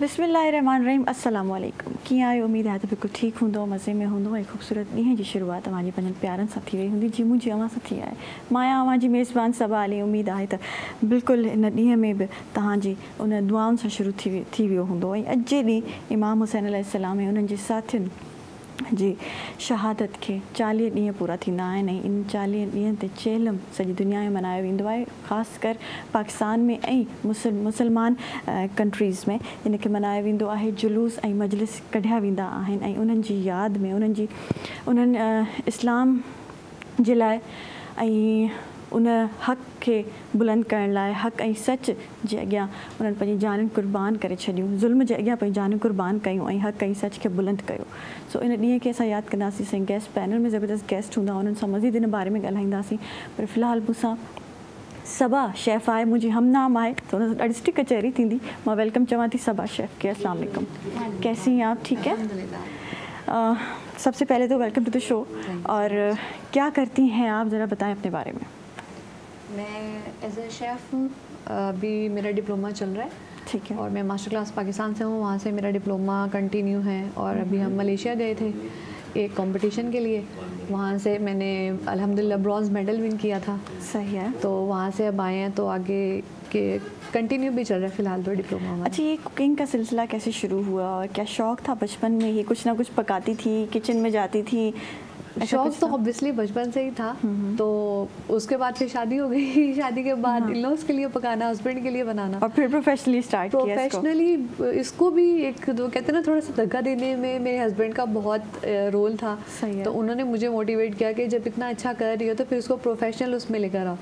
बिस्मिल्लाहिर्रहमानिर्रहीम अस्सलाम वालेकुम। कीअं आहियो? उम्मीद आहे त बिल्कुलु ठीकु हूंदो, मज़े में हूंदो ऐं ख़ूबसूरत ॾींहं जी शुरूआत तव्हांजी पंहिंजनि प्यारनि सां थी वई हूंदी जी मुंहिंजी अव्हां सां थी आहे। मां आहियां अव्हांजी मेज़बान सबा अली। उम्मीद आहे त बिल्कुलु इन ॾींहं में बि तव्हांजी उन दुआउनि सां शुरू थी वियो हूंदो ऐं अॼु जे ॾींहुं इमाम हुसैन अलैहिस्सलाम ऐं उन्हनि जे साथियुनि जी शहादत खे 40 ॾींहं पूरा थींदा आहिनि ऐं इन 40 ॾींहंनि ते चेलम सॼी दुनिया में मल्हायो वेंदो आहे। ख़ासि कर पाकिस्तान में ऐं मुसलमान कंट्रीज़ में इन खे मल्हायो वेंदो आहे। जुलूस ऐं मजलिस कढिया वेंदा आहिनि ऐं उन्हनि जी यादि में उन्हनि इस्लाम जे लाइ ऐं उन हक़ खे बुलंद करण लाइ हक़ ऐं सच जे अॻियां उन्हनि पंहिंजी जानियूं क़ुर्बान करे छॾियूं, ज़ुल्म जे अॻियां पंहिंजी जानियूं क़ुर्बान कयूं ऐं हक़ ऐं सच खे बुलंद कयो। सो इन ॾींहं खे असां यादि कंदासीं। असां गेस्ट पैनल में ज़बरदस्त गेस्ट हूंदा, उन्हनि सां मज़ीद इन बारे में ॻाल्हाईंदासीं। पर फ़िलहालु मूंसां सबा शेफ़ आहे, मुंहिंजी हमनाम आहे, तो उन सां ॾाढी सुठी कचहरी थींदी। मां वेलकम चवां थी सबा शेफ़ के। अस्सलाम वालेकुम, कैसी हैं आप? ठीक है। सबसे पहले तो वेलकम टू द शो। और क्या करती हैं आप, ज़रा बताएं अपने बारे में। मैं एज ए शेफ़ हूँ, अभी मेरा डिप्लोमा चल रहा है। ठीक है। और मैं मास्टर क्लास पाकिस्तान से हूँ, वहाँ से मेरा डिप्लोमा कंटिन्यू है। और अभी हम मलेशिया गए थे एक कंपटीशन के लिए, वहाँ से मैंने अल्हम्दुलिल्लाह ब्रॉन्ज़ मेडल विन किया था। सही है। तो वहाँ से अब आए हैं, तो आगे के कंटिन्यू भी चल रहा है फ़िलहाल तो डिप्लोमा में। अच्छा, ये कुकिंग का सिलसिला कैसे शुरू हुआ और क्या शौक़ था बचपन में? ये कुछ ना कुछ पकाती थी, किचन में जाती थी? शौक तो ऑब्वियसली बचपन से ही था। तो उसके बाद फिर शादी हो गई। शादी के बाद इन-लॉज के लिए पकाना, हस्बैंड के लिए बनाना, और फिर प्रोफेशनली स्टार्ट किया। प्रोफेशनली इसको भी एक दो कहते हैं ना, थोड़ा सा धक्का देने में मेरे हस्बैंड का बहुत रोल था। तो उन्होंने मुझे मोटिवेट किया कि जब इतना अच्छा कर रही हो तो फिर उसको प्रोफेशनल उसमें लेकर आओ।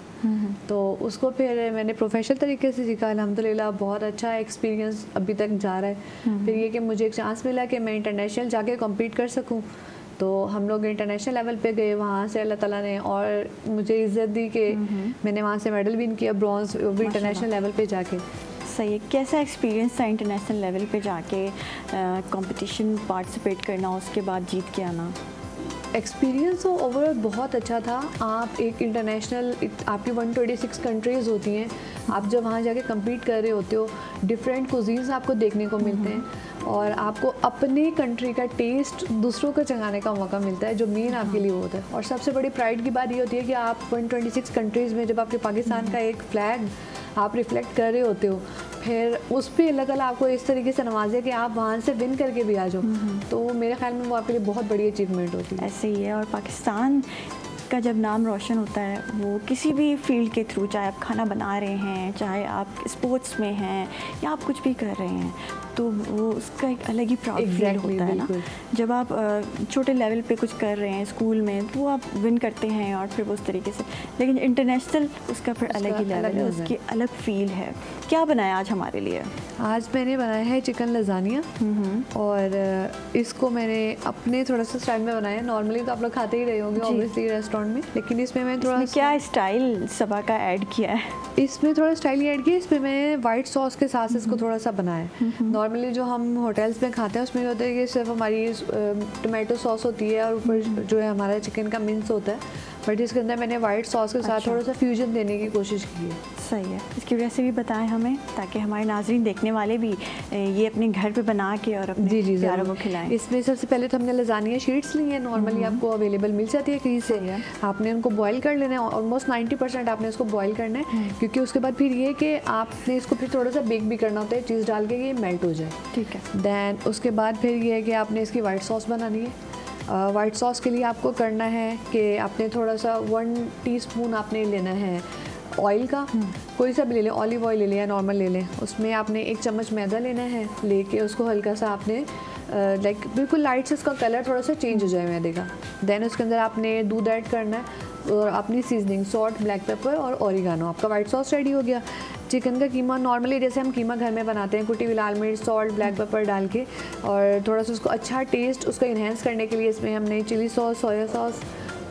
तो उसको फिर मैंने प्रोफेशनल तरीके से सीखा। अल्हम्दुलिल्लाह बहुत अच्छा एक्सपीरियंस अभी तक जा रहा है। फिर ये कि मुझे एक चांस मिला कि मैं इंटरनेशनल जाके कम्पीट कर सकूँ। तो हम लोग इंटरनेशनल लेवल पे गए, वहाँ से अल्लाह ताला ने और मुझे इज़्ज़त दी कि मैंने वहाँ से मेडल विन किया, ब्रॉन्ज़, वो भी इंटरनेशनल लेवल पे जाके। सही है। कैसा एक्सपीरियंस था इंटरनेशनल लेवल पे जाके कंपटीशन पार्टिसिपेट करना, उसके बाद जीत के आना? एक्सपीरियंस तो ओवरऑल बहुत अच्छा था। आप एक इंटरनेशनल, आपकी 126 कंट्रीज़ होती हैं, आप जब वहाँ जाके कम्पीट कर रहे होते हो, डिफरेंट कुजीन्स आपको देखने को मिलते हैं और आपको अपने कंट्री का टेस्ट दूसरों को चखाने का मौका मिलता है, जो मेन आपके लिए होता है। और सबसे बड़ी प्राइड की बात ये होती है कि आप 126 कंट्रीज़ में जब आपके पाकिस्तान का एक फ्लैग आप रिफ्लेक्ट कर रहे होते हो, फिर उस पर अल्लाह ताला आपको इस तरीके से नवाजे कि आप वहाँ से विन करके भी आ जाओ, तो मेरे ख्याल में वो आपके लिए बहुत बड़ी अचीवमेंट होती है। ऐसे ही है। और पाकिस्तान का जब नाम रोशन होता है, वो किसी भी फील्ड के थ्रू, चाहे आप खाना बना रहे हैं, चाहे आप स्पोर्ट्स में हैं या आप कुछ भी कर रहे हैं, तो वो उसका एक अलग ही प्राउड फील होता है ना। जब आप छोटे लेवल पे कुछ कर रहे हैं स्कूल में, तो वो आप विन करते हैं और फिर उस तरीके से, लेकिन इंटरनेशनल उसका फिर अलग ही लेवल है, उसकी अलग फील है। क्या बनाया आज हमारे लिए? आज मैंने बनाया है चिकन लजानिया और इसको मैंने अपने थोड़ा सा स्टाइल में बनाया है। नॉर्मली तो आप लोग खाते ही रहे होंगे ऑब्वियसली रेस्टोरेंट में, लेकिन इसमें मैं थोड़ा क्या स्टाइल सबा का ऐड किया है? इसमें थोड़ा स्टाइल ऐड किया। इसमें मैंने वाइट सॉस के साथ इसको थोड़ा सा बनाया है। नॉर्मली जो हम होटल्स में खाते हैं उसमें होता है कि सिर्फ हमारी टोमेटो सॉस होती है और ऊपर जो है हमारा चिकन का मिन्स होता है, बट इसके अंदर मैंने वाइट सॉस के साथ थोड़ा सा फ्यूजन देने की कोशिश की है। सही है। इसकी रेसिपी बताएं हमें, ताकि हमारे नाज़रीन देखने वाले भी ये अपने घर पे बना के और अपने प्यारों को खिलाएं। इसमें सबसे पहले तो हमने लजानिया शीट्स ली हैं, नॉर्मली आपको अवेलेबल मिल जाती है कहीं से। आपने उनको बॉईल कर लेना है, ऑलमोस्ट 90% आपने इसको बॉईल करना है, क्योंकि उसके बाद फिर ये कि आपने इसको फिर थोड़ा सा बेक भी करना होता है, चीज़ डाल के ये मेल्ट हो जाए। ठीक है। दैन उसके बाद फिर ये है कि आपने इसकी वाइट सॉस बनानी है। वाइट सॉस के लिए आपको करना है कि आपने थोड़ा सा 1 टीस्पून आपने लेना है ऑयल का, कोई सा भी ले लें, ऑलिव ऑयल ले लें या नॉर्मल ले लें। उसमें आपने 1 चम्मच मैदा लेना है, लेके उसको हल्का सा आपने लाइक बिल्कुल लाइट से उसका कलर थोड़ा सा चेंज हो जाए मैदे का। देन उसके अंदर आपने दूध ऐड करना है और अपनी सीजनिंग सॉल्ट, ब्लैक पेपर और ओरिगानो। आपका वाइट सॉस रेडी हो गया। चिकन का कीमा नॉर्मली जैसे हम कीमा घर में बनाते हैं, कुटी हुई लाल मिर्च, सॉल्ट, ब्लैक पेपर डाल के, और थोड़ा सा उसको अच्छा टेस्ट उसका इन्हेंस करने के लिए इसमें हमने चिली सॉस, सोया सॉस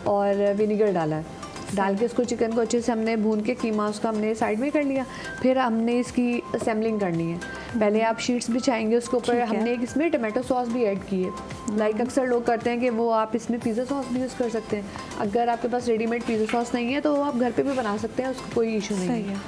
और विनीगर डाला है। डाल के उसको चिकन को अच्छे से हमने भून के कीमा उसका हमने साइड में कर लिया। फिर हमने इसकी असेंबलिंग करनी है। पहले आप शीट्स बिछाएंगे, उसके ऊपर हमने एक इसमें टमाटो सॉस भी ऐड की है। लाइक अक्सर लोग करते हैं कि वो आप इसमें पिज़्ज़ा सॉस भी यूज़ कर सकते हैं। अगर आपके पास रेडीमेड पिज़्ज़ा सॉस नहीं है तो आप घर पे भी बना सकते हैं, उसका कोई इशू नहीं है।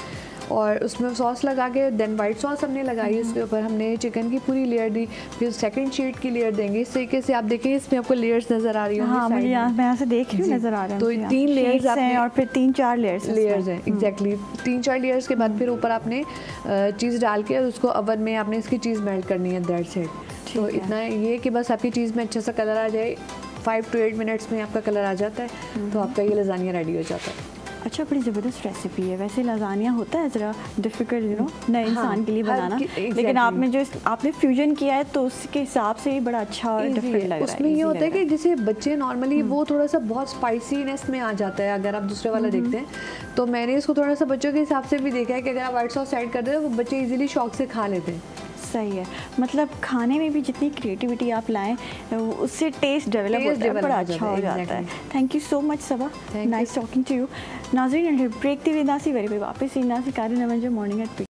और उसमें सॉस लगा के देन वाइट सॉस हमने लगाई, उसके ऊपर हमने चिकन की पूरी लेयर दी, फिर सेकंड शीट की लेयर देंगे। इस तरीके से आप देखें इसमें आपको लेयर्स नज़र आ रही होंगी। हाँ, मुझे मैं यहाँ से देख रही हूँ, नज़र आ रहा है। तो 3 लेयर्स हैं और फिर 3-4 लेयर्स हैं। एग्जैक्टली 3-4 लेयर्स के बाद फिर ऊपर आपने चीज़ डाल के उसको ओवन में आपने इसकी चीज़ मेल्ट करनी है, दैट्स इट। तो इतना ये कि बस आपकी चीज़ में अच्छा सा कलर आ जाए, 5 to 8 मिनट्स में आपका कलर आ जाता है, तो आपका ये लजानिया रेडी हो जाता है। अच्छा, बड़ी ज़बरदस्त रेसिपी है। वैसे लजानिया होता है ज़रा डिफ़िकल्ट नए इंसान के लिए बनाना, लेकिन आपने जो आपने फ्यूजन किया है तो उसके हिसाब से ही बड़ा अच्छा और डिफरेंट लग रहा है। उसमें ये होता है कि जैसे बच्चे नॉर्मली वो थोड़ा सा बहुत स्पाइसीनेस में आ जाता है, अगर आप दूसरे वाला देखते हैं तो मैंने इसको थोड़ा सा बच्चों के हिसाब से भी देखा है कि अगर आप वाइट सॉस ऐड कर दें तो वो बच्चे इजीली शौक से खा लेते हैं। सही है, मतलब खाने में भी जितनी क्रिएटिविटी आप लाएं उससे टेस्ट डेवलप होता है, बड़ा अच्छा हो जाता है। Thank you so much Saba, nice talking to you. नाज़रीन, ब्रेक थी वेंदासी वरी पे वापस ईंदासी कारी नवन जो मॉर्निंग एट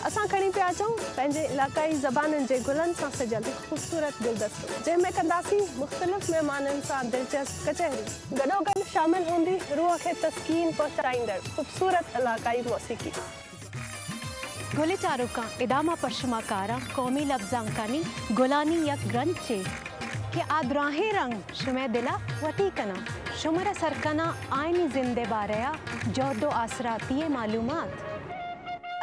असां खणी पिया अचूं पंहिंजे इलाक़ाई ज़बाननि जे गुलनि सां सजियल ख़ूबसूरत गुलदस्तो, जंहिंमें कंदासीं मुख़्तलिफ़ महिमाननि सां दिलचस्प कचहरी। गॾोगॾु शामिल हूंदी रूह खे तस्कीन पहुचाईंदड़ ख़ूबसूरत इलाक़ाई मौसीक़ी। गुले चारुका इदामा परशुमाकारा कौमी लफ्जांकानी गुलानी यक ग्रंचे के आदराहे रंग शुमे दिला वती कना शुमर सरकना आयनी जिंदे बारया जोदो आसराती मालूमात।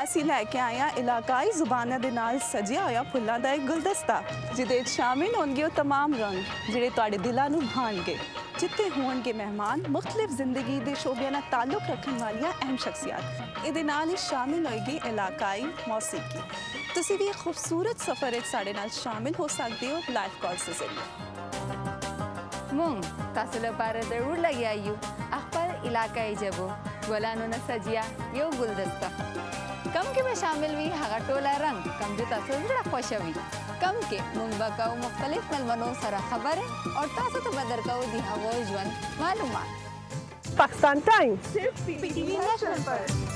ਅਸੀਂ ਲੈ ਕੇ ਆਏ ਹਾਂ ਇਲਾਕਾਈ ਜ਼ੁਬਾਨਾਂ ਦੇ ਨਾਲ ਸਜਿਆ ਹੋਇਆ ਫੁੱਲਾਂ ਦਾ ਇੱਕ ਗੁਲਦਸਤਾ, ਜਿਹਦੇ ਵਿੱਚ ਸ਼ਾਮਿਲ ਹੋਣਗੇ ਉਹ तमाम ਰੰਗ ਜਿਹੜੇ ਤੁਹਾਡੇ ਦਿਲਾਂ ਨੂੰ ਭਾਣਗੇ, ਜਿੱਥੇ ਹੋਣਗੇ ਮਹਿਮਾਨ ਮੁxtਲਿਫ ਜ਼ਿੰਦਗੀ ਦੇ ਸ਼ੋਬਿਆਂ ਨਾਲ ਤਾਲੁਕ ਰੱਖਣ ਵਾਲੀਆਂ ਅਹਿਮ ਸ਼ਖਸੀਅਤ। ਇਹਦੇ ਨਾਲ ਹੀ ਸ਼ਾਮਿਲ ਹੋਏਗੀ ਇਲਾਕਾਈ ਮੌਸੀਕੀ। ਤੁਸੀਂ ਵੀ ਇੱਕ ਖੂਬਸੂਰਤ ਸਫ਼ਰ ਵਿੱਚ ਸਾਡੇ ਨਾਲ ਸ਼ਾਮਿਲ ਹੋ ਸਕਦੇ ਹੋ ਲਾਈਵ कॉल्स ਦੇ ਜ਼ਰੀਏ। मुंग तासुल पार जरूर लगी आयु अखबार इलाकाई जबो गोलानो न सजिया यो गुलदस्ता कम के में शामिल हुई हगा टोला रंग कम जो तासुल बड़ा खुशवी कम के मुंग बकाऊ मुख्तलिफ मेलमनों सरा खबर है और तासु तो बदर का दी हवा जवन मालूमात। पाकिस्तान टाइम सिर्फ पीटीवी नेशनल पर।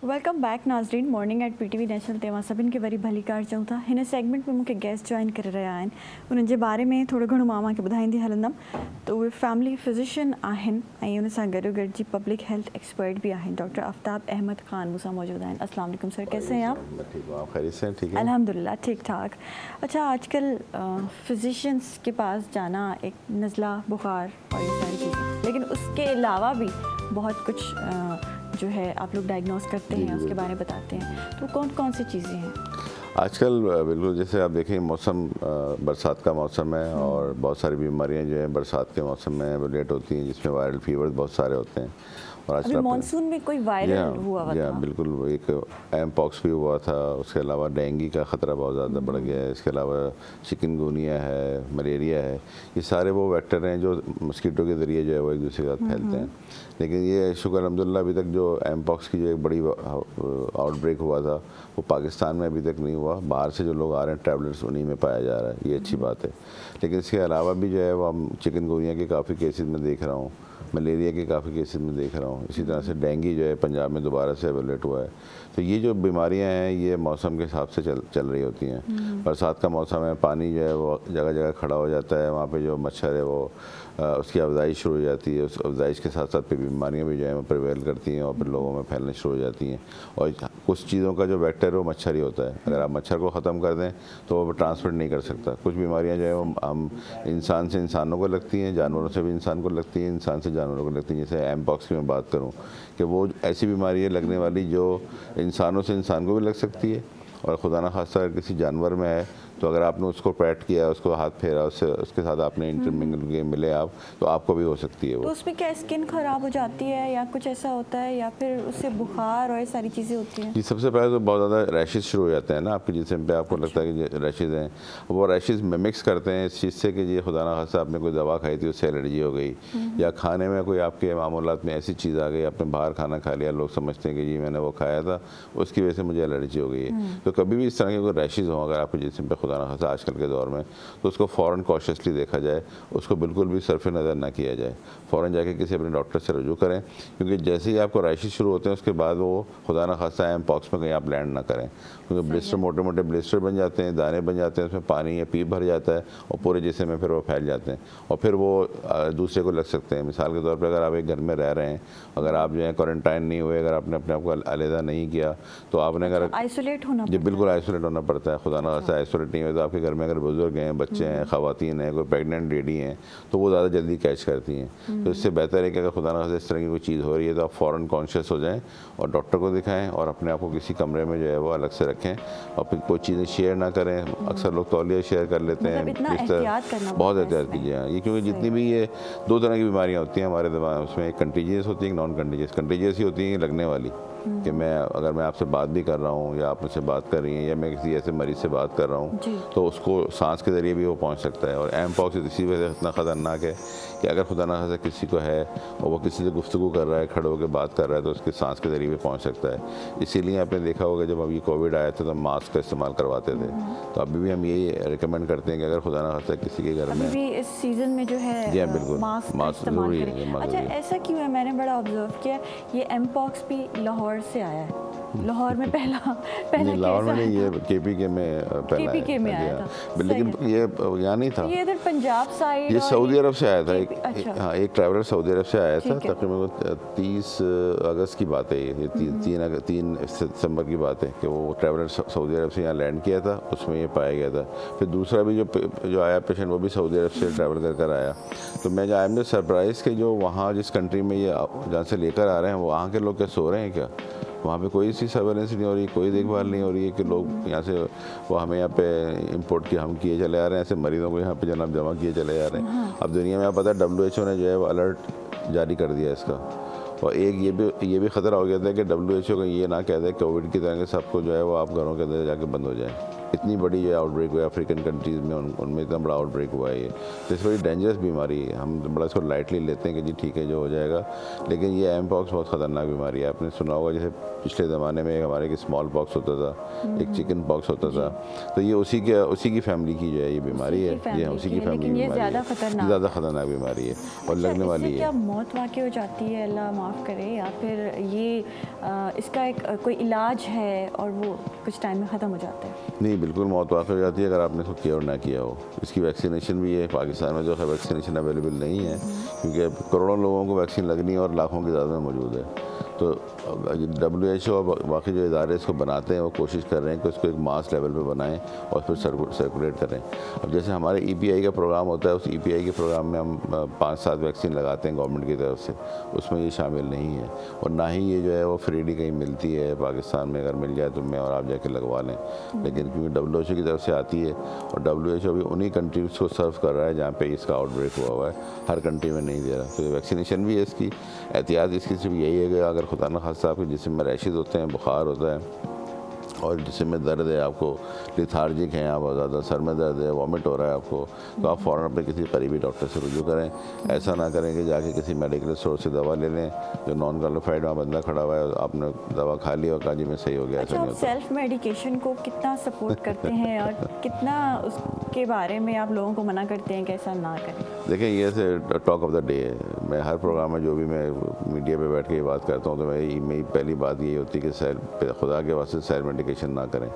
वेलकम बैक नाज़रीन, मॉर्निंग एट पीटीवी नेशनल ते सभिनि खे वरी भली कार चऊं था। हिन सेगमेंट में मूंखे गेस्ट जॉइन करे रहिया आहिनि, उन्हनि जे बारे में थोरो घणो मां तव्हांखे ॿुधाईंदी हलंदमि। त उहे फैमिली फिजिशियन आहिनि ऐं उन सां गॾोगॾु जी पब्लिक हेल्थ एक्सपर्ट भी आहिनि। डॉक्टर आफ्ताब अहमद ख़ान मूंसां मौजूद आहिनि। अस्सलाम वालेकुम सर, कैसे हैं आप? खैरियत से ठीक है, अल्हम्दुलिल्लाह ठीक ठाक। अच्छा, आजकल फिजिशियंस के पास जाना एक नज़ला बुखार और ये सारी चीज़ें, लेकिन उसके अलावा भी बहुत कुछ जो है आप लोग डायग्नोस करते हैं, उसके बारे में बताते हैं, तो कौन कौन सी चीज़ें हैं आजकल? बिल्कुल, जैसे आप देखें मौसम बरसात का मौसम है और बहुत सारी बीमारियां जो हैं बरसात के मौसम में रिलेट होती हैं, जिसमें वायरल फीवर बहुत सारे होते हैं। और अभी मानसून में कोई वायरल हुआ था? बिल्कुल, एक एमपॉक्स भी हुआ था, उसके अलावा डेंगू का ख़तरा बहुत ज़्यादा बढ़ गया है, इसके अलावा चिकनगुनिया है, मलेरिया है, ये सारे वो वेक्टर हैं जो मस्कीटो के ज़रिए जो है वो एक दूसरे के साथ फैलते हैं। लेकिन ये शुक्र अल्हम्दुलिल्लाह अभी तक जो एमपॉक्स की जो एक बड़ी आउटब्रेक हुआ था वो पाकिस्तान में अभी तक नहीं हुआ। बाहर से जो लोग आ रहे हैं ट्रैवलर्स, उन्हीं में पाया जा रहा है, ये अच्छी बात है। लेकिन इसके अलावा भी जो है वो हम चिकनगुनिया के काफ़ी केसेस में देख रहा हूँ, मलेरिया के काफ़ी केसेस में देख रहा हूँ, इसी तरह से डेंगू जो है पंजाब में दोबारा से एवेलेट हुआ है। तो ये जो बीमारियां हैं ये मौसम के हिसाब से चल रही होती हैं। बरसात का मौसम है, पानी जो है वो जगह जगह खड़ा हो जाता है, वहाँ पे जो मच्छर है वो उसकी अफजाइश शुरू हो जाती है। उस अफजाइश के साथ साथ फिर बीमारियाँ भी जो है प्रिवेल करती हैं और फिर लोगों में फैलने शुरू हो जाती हैं। और कुछ चीज़ों का जो वेक्टर है वो मच्छर ही होता है। अगर आप मच्छर को ख़त्म कर दें तो वो ट्रांसफर नहीं कर सकता। कुछ बीमारियाँ जो है वो हम इंसान से इंसानों को लगती हैं, जानवरों से भी इंसान को लगती हैं, इंसान से जानवरों को लगती हैं। जैसे एमपॉक्स की मैं बात करूँ कि वो ऐसी बीमारी है लगने वाली जो इंसानों से इंसान को भी लग सकती है, और खुदा न खास्ता अगर किसी जानवर में है तो अगर आपने उसको पैट किया, उसको हाथ फेरा, उसके साथ आपने इंटरमिंगल किए, मिले आप, तो आपको भी हो सकती है वो। तो उसमें क्या स्किन खराब हो जाती है या कुछ ऐसा होता है, या फिर उससे बुखार और ये सारी चीज़ें होती हैं? जी, सबसे पहले तो बहुत ज़्यादा रैशेज़ शुरू हो जाते हैं ना आपके जिस्म पे। आपको लगता है कि रैशेज़ हैं, वो रैशेज़ मिमिक्स करते हैं इस चीज़ से कि ये खुदा न खास्ता आपने कोई दवा खाई थी उससे एलर्जी हो गई, या खाने में कोई आपके मामूलात में ऐसी चीज़ आ गई, आपने बाहर खाना खा लिया, लोग समझते हैं कि जी मैंने वो खाया था, उसकी वजह से मुझे एलर्जी हो गई है। तो कभी भी इस तरह के कोई रैशेज़ हों अगर आपके जिस्म पे खुदा न खास्ता आजकल के दौर में, तो उसको फ़ौरन कॉशियसली देखा जाए, उसको बिल्कुल भी सरफ नज़र ना किया जाए। फ़ौरन जाके किसी अपने डॉक्टर से रजू करें, क्योंकि जैसे ही आपको रैशेज़ शुरू होते हैं उसके बाद वो खुदा न खास्ता एमपॉक्स में कहीं आप लैंड ना करें, क्योंकि ब्लिस्टर मोटे मोटे ब्लिस्टर बन जाते हैं, दाने बन जाते हैं, उसमें पानी या पीप भर जाता है और पूरे जिस्म में फिर वो फैल जाते हैं और फिर वो दूसरे को लग सकते हैं। मिसाल के तौर पर अगर आप एक घर में रह रहे हैं, अगर आप जो है क्वारंटाइन नहीं हुए, अगर आपने अपने आप को अलहदा नहीं किया, तो आपने अगर आइसोलेट होना जी बिल्कुल आइसोलेट होना पड़ता है। खुदा न खास्ता आइसोलेट नहीं हुए तो आपके घर में अगर बुजुर्ग हैं, बच्चे हैं, ख़वातीन हैं, कोई प्रेगनेंट लेडी हैं, तो वो ज़्यादा जल्दी कैच करती हैं। तो इससे बेहतर है कि अगर खुदा न खास्ता इस तरह की कोई चीज़ हो रही है तो आप फ़ौरन कॉन्शियस हो जाएं और डॉक्टर को दिखाएं और अपने आप को किसी कमरे में जो है वो अलग से रखें और फिर कोई चीज़ें शेयर ना करें। अक्सर लोग तौलिया शेयर कर लेते हैं, बहुत एहतियात कीजिए। हाँ, ये क्योंकि जितनी भी ये दो तरह की बीमारियाँ होती हैं हमारे दिमाग, उसमें एक कंटीजियस होती है, एक नॉन कंटीजियस। कंटीजियस ही होती है लगने वाली, कि अगर मैं आपसे बात भी कर रहा हूँ या आप मुझसे बात कर रही हैं या मैं किसी ऐसे मरीज़ से बात कर रहा हूँ, तो उसको सांस के ज़रिए भी वो पहुँच सकता है। और एमपॉक्स इसी वजह से इतना ख़तरनाक है कि अगर खुदा ना खास्ता किसी को है और वो किसी से गुफ्तगू कर रहा है, खड़े होकर बात कर रहा है, तो उसके सांस के ज़रिए भी पहुँच सकता है। इसीलिए आपने देखा होगा जब अभी कोविड आया था तो मास्क का इस्तेमाल करवाते थे। तो अभी भी हम यही रिकमेंड करते हैं कि अगर खुदा ना खास्ता किसी के घर में भी इस सीज़न में जो है जी बिल्कुल मास्क ज़रूरी है। अच्छा, ऐसा क्यों है? मैंने बड़ा ऑब्जर्व किया, ये एमपॉक्स भी लाहौर से आया है। लाहौर में पहला लाहौर में नहीं, ये केपीके में पहला केपीके में आया था, लेकिन ये यहाँ नहीं था, ये इधर पंजाब साइड, ये सऊदी अरब से आया था। हाँ, एक ट्रैवलर सऊदी अरब से आया था, तकरीबन 30 अगस्त की बात है, ये 3 सितंबर की बात है कि वो ट्रैवलर सऊदी अरब से यहाँ लैंड किया था, उसमें ये पाया गया था। फिर दूसरा भी जो आया पेशेंट वो भी सऊदी अरब से ट्रैवल कर आया। तो मैं आई एम जस्ट सरप्राइज कि जो वहाँ जिस कंट्री में ये जहाँ से लेकर आ रहे हैं वहाँ के लोग क्या सो रहे हैं क्या? वहाँ पे कोई सी सर्वेलेंस नहीं हो रही, कोई देखभाल नहीं हो रही है कि लोग यहाँ से वो हमें यहाँ पे इंपोर्ट किए हम किए चले आ रहे हैं, ऐसे मरीजों को यहाँ पे जनाब जमा किए चले जा रहे हैं। अब दुनिया में आप पता है WHO ने जो है वो अलर्ट जारी कर दिया इसका। और एक ये भी ख़तरा हो गया था कि WHO को ये ना कह दे कोविड की तरह के सबको जो है वो आप घरों के अंदर जाके बंद हो जाए। इतनी बड़ी जो आउटब्रेक हुआ है अफ्रीकन कंट्रीज़ में, उनमें इतना बड़ा आउटब्रेक हुआ है ये। तो इस बड़ी डेंजरस बीमारी है, हम बड़ा इसको लाइटली लेते हैं कि जी ठीक है जो हो जाएगा, लेकिन ये एमपॉक्स बहुत ख़तरनाक बीमारी है। आपने सुना होगा जैसे पिछले ज़माने में हमारे की स्मॉल पॉक्स होता था, एक चिकन पॉक्स होता था, तो ये उसी की फैमिली की जो है ये बीमारी है, ये उसी की फैमिली की बीमारी है, ज़्यादा ख़तरनाक बीमारी है और लगने वाली है। क्या मौत वाक़ई हो जाती है, अल्लाह माफ़ करे, या फिर ये इसका एक कोई इलाज है और वो कुछ टाइम में ख़त्म हो जाता है? नहीं, बिल्कुल मौत वाक़ई हो जाती है अगर आपने इसको किया और ना किया हो। इसकी वैक्सीनेशन भी है, पाकिस्तान में जो है वैक्सीनेशन अवेलेबल नहीं है क्योंकि करोड़ों लोगों को वैक्सीन लगनी है और लाखों की तादाद में मौजूद है। तो WHO और बाकी जो इदारे इसको बनाते हैं वो कोशिश कर रहे हैं कि उसको एक मास लेवल पे बनाएं और फिर सर्कुलेट करें। अब जैसे हमारे EPI का प्रोग्राम होता है, उस EPI के प्रोग्राम में हम 5-7 वैक्सीन लगाते हैं गवर्नमेंट की तरफ से, उसमें ये शामिल नहीं है और ना ही ये जो है वो फ्रीली कहीं मिलती है पाकिस्तान में। अगर मिल जाए तो मैं और आप जाके लगवा लें, लेकिन क्योंकि WHO की तरफ से आती है और WHO भी उन्हीं कंट्रीज़ को सर्व कर रहा है जहाँ पे इसका आउटब्रेक हुआ है, हर कंट्री में नहीं दे रहा। तो वैक्सीनेशन भी है इसकी, एहतियात इसकी सिर्फ यही है कि अगर खुदा न खास्ता आपके जिस्म में रैशेज़ होते हैं, बुखार होता है और जिसम में दर्द है, आपको लिथार्जिक हैं, आप बहुत ज़्यादा सर में दर्द है, वॉमिट हो रहा है आपको, तो आप फ़ौरन अपने किसी करीबी डॉक्टर से रुजू करें। ऐसा ना करें कि जाके किसी मेडिकल स्टोर से दवा ले लें जो नॉन क्वालिफाइड वहाँ बंदा खड़ा हुआ है, आपने दवा खा ली और कहा जी मैं सही हो गया। ऐसा नहीं होता। सेल्फ मेडिकेशन को कितना सपोर्ट करते हैं और कितना उसके बारे में आप लोगों को मना करते हैं कि ऐसा ना करें? देखें, ये से टॉक ऑफ द डे है। मैं हर प्रोग्राम में जो भी मैं मीडिया पर बैठ के ये बात करता हूँ तो मेरी पहली बात यही होती है कि खुदा के वास्ते सेल्फ मेडिकेशन ना करें।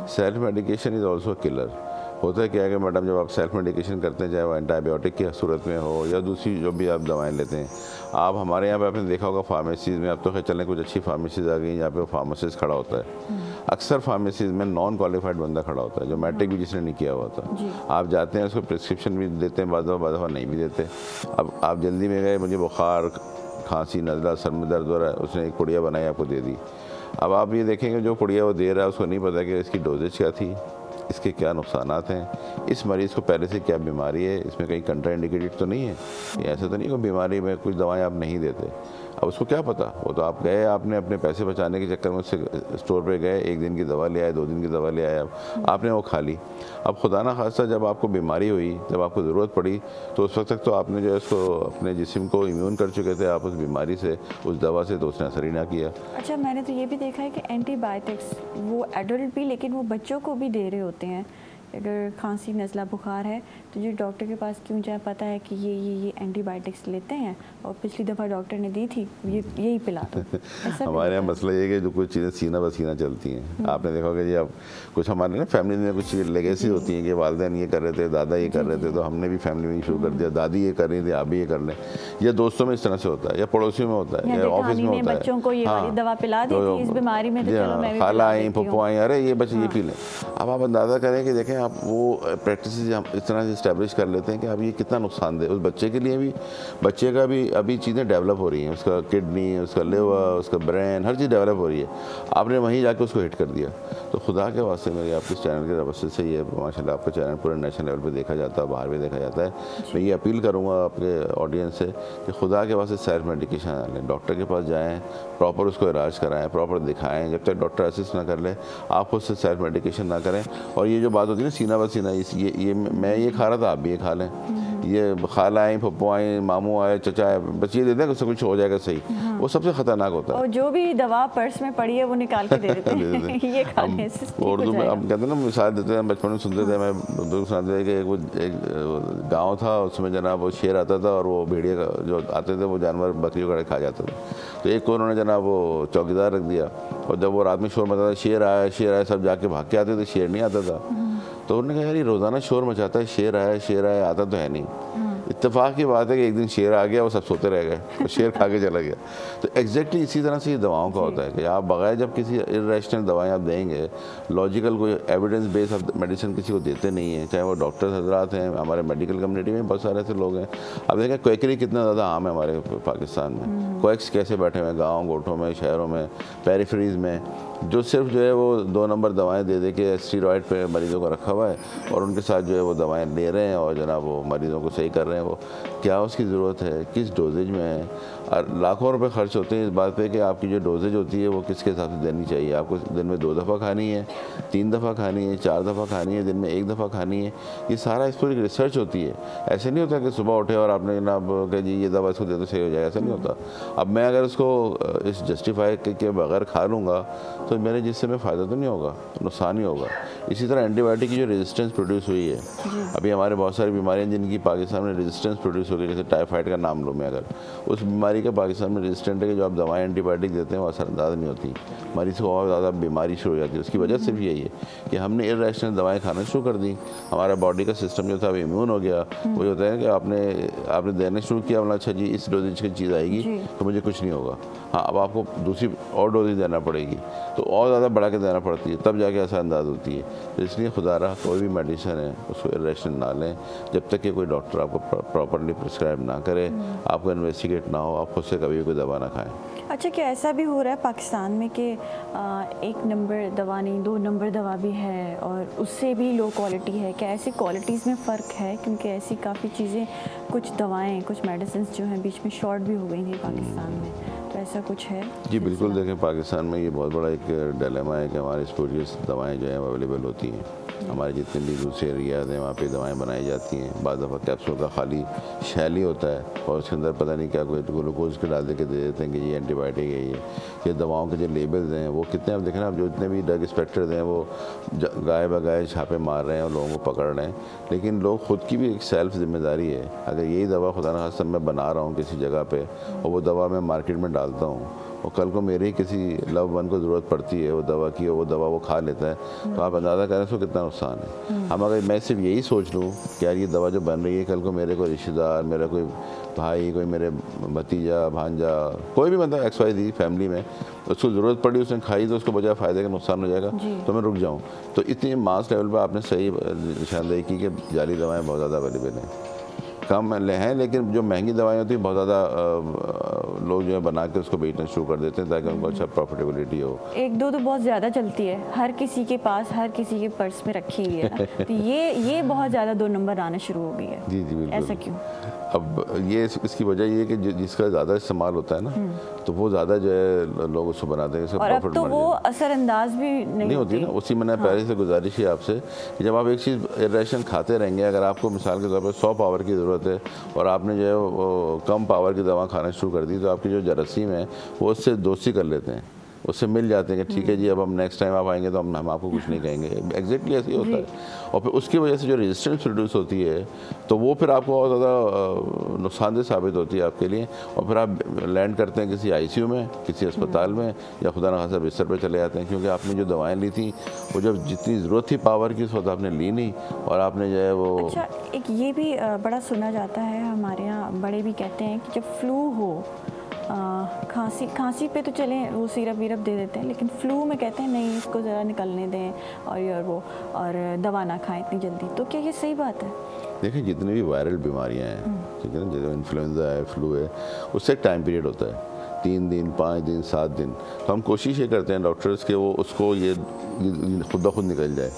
Self medication is also killer. होता है क्या है कि मैडम जब आप सेल्फ मेडिकेशन करते हैं, चाहे वो एंटीबायोटिक की सूरत में हो या दूसरी जो भी आप दवाएं लेते हैं, आप हमारे यहाँ पे आपने देखा होगा फार्मेसीज़ में, अब तो खैर चलने कुछ अच्छी फार्मेसीज़ आ गई जहाँ पे फार्मासिस्ट खड़ा होता है। अक्सर फार्मेसीज़ में नॉन क्वालिफाइड बंदा खड़ा होता है, जो मैट्रिक भी जिसने नहीं किया हुआ था। आप जाते हैं, उसको प्रिस्क्रिप्शन भी देते हैं, बाद दफ़ा नहीं भी देते। अब आप जल्दी में गए, मुझे बुखार, खांसी, नज़ला, सर में दर्द हो रहा है, उसने एक पुड़िया बनाई आपको दे दी। अब आप ये देखेंगे जो पुड़िया वो दे रहा है उसको नहीं पता कि इसकी डोजेज क्या थी, इसके क्या नुकसानात हैं, इस मरीज़ को पहले से क्या बीमारी है, इसमें कहीं कंट्राइंडिकेटेड तो नहीं है, ऐसा तो नहीं कोई बीमारी में कुछ दवाएं आप नहीं देते। अब उसको क्या पता, वो तो आप गए, आपने अपने पैसे बचाने के चक्कर में उससे स्टोर पे गए, 1 दिन की दवा ले आए, 2 दिन की दवा ले आए, आपने वो खा ली। अब खुदा ना खास्ता जब आपको बीमारी हुई, जब आपको ज़रूरत पड़ी, तो उस वक्त तक तो आपने जो है उसको अपने जिस्म को इम्यून कर चुके थे आप उस बीमारी से, उस दवा से, तो उसने असर ही ना किया। अच्छा, मैंने तो ये भी देखा है कि एंटीबायोटिक्स वो एडल्ट भी, लेकिन वो बच्चों को भी दे रहे होते हैं। अगर खांसी, नज़ला, बुखार है तो जो डॉक्टर के पास क्यों जाए, पता है कि ये एंटीबायोटिक्स लेते हैं और पिछली दफ़ा डॉक्टर ने दी थी, ये यही पिला दो। हमारे यहाँ मसला ये है कि जो कुछ चीज़ें सीना बसीना चलती हैं, आपने देखा होगा जी। अब कुछ हमारे ना फैमिली में कुछ लेगेसी होती हैं कि वालिदैन ये कर रहे थे, दादा ये कर रहे थे, तो हमने भी फैमिली में शुरू कर दिया, दादी ये कर रही थी, आप भी ये कर लें। या दोस्तों में इस तरह से होता है, या पड़ोसियों में होता है, या ऑफिस में होता है। बच्चों को ये वाली दवा पिला दी थी इस बीमारी में, तो चलो मैं भी खाला आई, पप्पू आई, अरे ये बच्चे ये पी लें। अब आप अंदाज़ा करें कि देखें आप वो प्रैक्टिस इस तरह से इस्टेब्लिश कर लेते हैं कि अब ये कितना नुकसानदेह उस बच्चे के लिए भी, बच्चे का भी अभी चीज़ें डेवलप हो रही हैं, उसका किडनी, उसका लिवर, उसका ब्रेन, हर चीज़ डेवलप हो रही है। आपने वहीं जाके उसको हिट कर दिया। तो खुदा के वास्ते मेरी आपके चैनल के वजह से ये माशाल्लाह आपका चैनल पूरे नेशनल लेवल पे देखा जाता है, बाहर भी देखा जाता है। मैं ये अपील करूँगा आपके ऑडियंस से कि खुदा के वास्ते सेल्फ मेडिकेशन लें, डॉक्टर के पास जाएँ, प्रॉपर उसको इलाज कराएँ, प्रॉपर दिखाएँ। जब तक डॉक्टर असिस्ट ना कर ले, आप खुद से सेल्फ मेडिकेशन ना करें। और ये जो बात होती है ना सीना ब सीना, ये मैं ये खा रहा था, आप भी ये खा लें, ये खाला आए, पप्पू आए, मामू आए, चचा आए, बस ये दे दें, उससे कुछ हो जाएगा सही। वो सबसे खतरनाक होता है। और जो भी दवा पर्स में पड़ी है वो निकाल के दे देते हैं ये खा लें। उर्दू में हम कहते हैं ना, मिसाल देते हैं, बचपन में सुनते थे, मैं बुजुर्ग सुनाते थे कि एक गाँव था, उसमें जनाब वो शेर आता था और वो भेड़िया जो आते थे वो जानवर बकरियों का खा जाते थे। तो एक को उन्होंने जनाब वो चौकीदार रख दिया, और जब वो रात में शोर मचाता था, शेर आया, शेर आया, सब जाके भाग के आते थे, शेर नहीं आता था। तो उन्होंने कहा यार ये रोज़ाना शोर मचाता है, शेर आया, आता तो है नहीं। इत्तेफाक की बात है कि एक दिन शेर आ गया, वो सब सोते रह गए, तो शेर खा के चला गया। तो एग्जैक्टली इसी तरह से ये दवाओं का होता है कि आप बगैर जब किसी इर्रेशनल दवाएं आप देंगे, लॉजिकल कोई एविडेंस बेस ऑफ मेडिसिन किसी को देते नहीं है, चाहे वो डॉक्टर हजरात हैं, हमारे मेडिकल कम्युनिटी में बहुत सारे ऐसे लोग हैं। अब देखें क्वेकरी कितना ज़्यादा आम है हमारे पाकिस्तान में, क्वेक्स कैसे बैठे हुए हैं गाँव गोठों में, शहरों में, पेरिफेरीज में, जो सिर्फ जो है वो 2 नंबर दवाएं दे दे के स्टीरॉयड पे मरीज़ों को रखा हुआ है, और उनके साथ जो है वो दवाएं ले रहे हैं और जनाब वो मरीज़ों को सही कर रहे हैं। वो क्या उसकी ज़रूरत है, किस डोजेज में है, और लाखों रुपए खर्च होते हैं इस बात पे कि आपकी जो डोजेज होती है वो किसके हिसाब से देनी चाहिए। आपको दिन में 2 दफ़ा खानी है, 3 दफ़ा खानी है, 4 दफ़ा खानी है, दिन में 1 दफ़ा खानी है, ये सारा इस पर एक रिसर्च होती है। ऐसे नहीं होता कि सुबह उठे और आपने जनाब कहा जी ये दवा इसको दे दो सही हो जाएगा, ऐसा नहीं होता। अब मैं अगर उसको इस जस्टिफाई के बगैर खा लूँगा तो मेरे जिससे में फ़ायदा तो नहीं होगा, नुकसान ही होगा। इसी तरह एंटीबायोटिक की जो रेजिस्टेंस प्रोड्यूस हुई है, अभी हमारे बहुत सारी बीमारियाँ जिनकी पाकिस्तान में रेजिस्टेंस प्रोड्यूस हो गई, जैसे टाइफाइड का नाम लो मैं, अगर उस बीमारी का पाकिस्तान में रेजिस्टेंट है कि जो आप दवाएं एंटीबायोटिक देते हैं वो असरअंदाज नहीं होती, मरीज़ को और ज़्यादा बीमारी शुरू हो जाती है। उसकी वजह सिर्फ यही है कि हमने इर्रेशनल दवाएं खाना शुरू कर दी, हमारा बॉडी का सिस्टम जो था वो इम्यून हो गया। वो होता है कि आपने देने शुरू किया, बोला अच्छा जी इस डोजेज की चीज़ आएगी तो मुझे कुछ नहीं होगा। हाँ, अब आपको दूसरी और डोजेज देना पड़ेगी, तो और ज़्यादा बढ़ा के देना पड़ती है, तब जाके असरअंदाज होती है। तो इसलिए खुदा रहा कोई भी मेडिसिन है उसको इर्रेशनल ना लें जब तक कि कोई डॉक्टर आपको प्रॉपरली प्रिस्क्राइब ना करे, आपको इन्वेस्टिगेट ना हो, आप खुद से कभी कोई दवा ना खाएं। अच्छा, क्या ऐसा भी हो रहा है पाकिस्तान में कि 1 नंबर दवा नहीं 2 नंबर दवा भी है और उससे भी लो क्वालिटी है? क्या ऐसी क्वालिटीज़ में फ़र्क है? क्योंकि ऐसी काफ़ी चीज़ें, कुछ दवाएं, कुछ मेडिसिन जो हैं बीच में शॉर्ट भी हो गई थी पाकिस्तान में, तो ऐसा कुछ है? जी बिल्कुल, देखें पाकिस्तान में ये बहुत बड़ा एक डिलेमा है कि हमारी स्पूरियस दवाएँ जो हैं अवेलेबल होती हैं। हमारे जितने भी दूसरे एरियाज हैं वहाँ पे दवाएं बनाई जाती हैं, बाद दफ़ा कैप्सूल का खाली शैली होता है और उसके अंदर पता नहीं क्या कोई ग्लूकोज के डाल के दे देते हैं कि ये एंटीबायोटिक है। ये दवाओं के जो लेबल्स हैं वो कितने, आप देखें ना, जो जितने भी ड्रग इंस्पेक्टर्स हैं वो गाय बगाए छापे मार रहे हैं और लोगों को पकड़ रहे हैं, लेकिन लोग खुद की भी एक सेल्फ जिम्मेदारी है। अगर यही दवा खुदा न खास्ता मैं बना रहा हूँ किसी जगह पर और वो दवा मैं मार्केट में डालता हूँ और कल को मेरे ही किसी लव वन को ज़रूरत पड़ती है वो दवा की, और वो दवा वो खा लेता है, तो आप अंदाज़ा करें उसको कितना नुकसान है। हम अगर मैं सिर्फ यही सोच लूँ कि यार ये दवा जो बन रही है, कल को मेरे कोई रिश्तेदार, मेरा कोई भाई, कोई मेरे भतीजा भांजा, कोई भी मतलब XYZ फैमिली में उसको ज़रूरत पड़ी, उसने खाई, तो उसको बजाय फ़ायदे का नुकसान हो जाएगा, तो मैं रुक जाऊँ। तो इतनी मास लेवल पर आपने सही निशानदेही की कि जाली दवाएँ बहुत ज़्यादा अवेलेबल हैं, कम हैं, लेकिन जो महंगी दवाएं होती हैं बहुत ज़्यादा लोग जो है बना के उसको बेचना शुरू कर देते हैं ताकि उनको अच्छा प्रॉफिटेबिलिटी हो। एक दो तो बहुत ज़्यादा चलती है, हर किसी के पास, हर किसी के पर्स में रखी हुई है, तो ये बहुत ज़्यादा 2 नंबर आना शुरू हो गई है। जी जी बिल्कुल। ऐसा क्यों? अब ये इसकी वजह ये है कि जिसका ज़्यादा इस्तेमाल होता है ना, तो वो ज़्यादा जो है लोग उसको बनाते हैं, और अब तो वो असरअंदाज भी नहीं होती ना। उसी मैंने पहले से गुजारिश है आपसे कि जब आप एक चीज़ इरेशन खाते रहेंगे, अगर आपको मिसाल के तौर पर 100 पावर की ज़रूरत है और आपने जो है वो कम पावर की दवा खाना शुरू कर दी, तो आपकी जो जरासीम है वो उससे दोस्ती कर लेते हैं, उससे मिल जाते हैं कि ठीक है जी, अब हम नेक्स्ट टाइम आप आएंगे तो हम आपको कुछ नहीं कहेंगे। एग्जैक्टली ऐसे ही होता है। और फिर उसकी वजह से जो रेजिस्टेंस प्रोड्यूस होती है, तो वो फिर आपको बहुत ज़्यादा नुकसानदेह साबित होती है आपके लिए, और फिर आप लैंड करते हैं किसी ICU में, किसी अस्पताल में, या खुदा न खासा बिस्तर पर चले जाते हैं, क्योंकि आपने जो दवाएँ ली थी वो जब जितनी ज़रूरत थी पावर की उस वक्त आपने ली नहीं, और आपने जो है वो। अच्छा, एक ये भी बड़ा सुना जाता है, हमारे यहाँ बड़े भी कहते हैं कि जब फ्लू हो, खांसी पे तो चले वो सिरप वीरप दे देते हैं, लेकिन फ्लू में कहते हैं नहीं, इसको ज़रा निकलने दें और दवा ना खाएं इतनी जल्दी। तो क्या ये सही बात है? देखिए, जितनी भी वायरल बीमारियां हैं, ठीक है ना, जैसे इन्फ्लुएंजा है, फ्लू है, उससे एक टाइम पीरियड होता है, 3 दिन, 5 दिन, 7 दिन। तो हम कोशिश ये करते हैं डॉक्टर्स के वो उसको ये खुद ब खुद निकल जाए।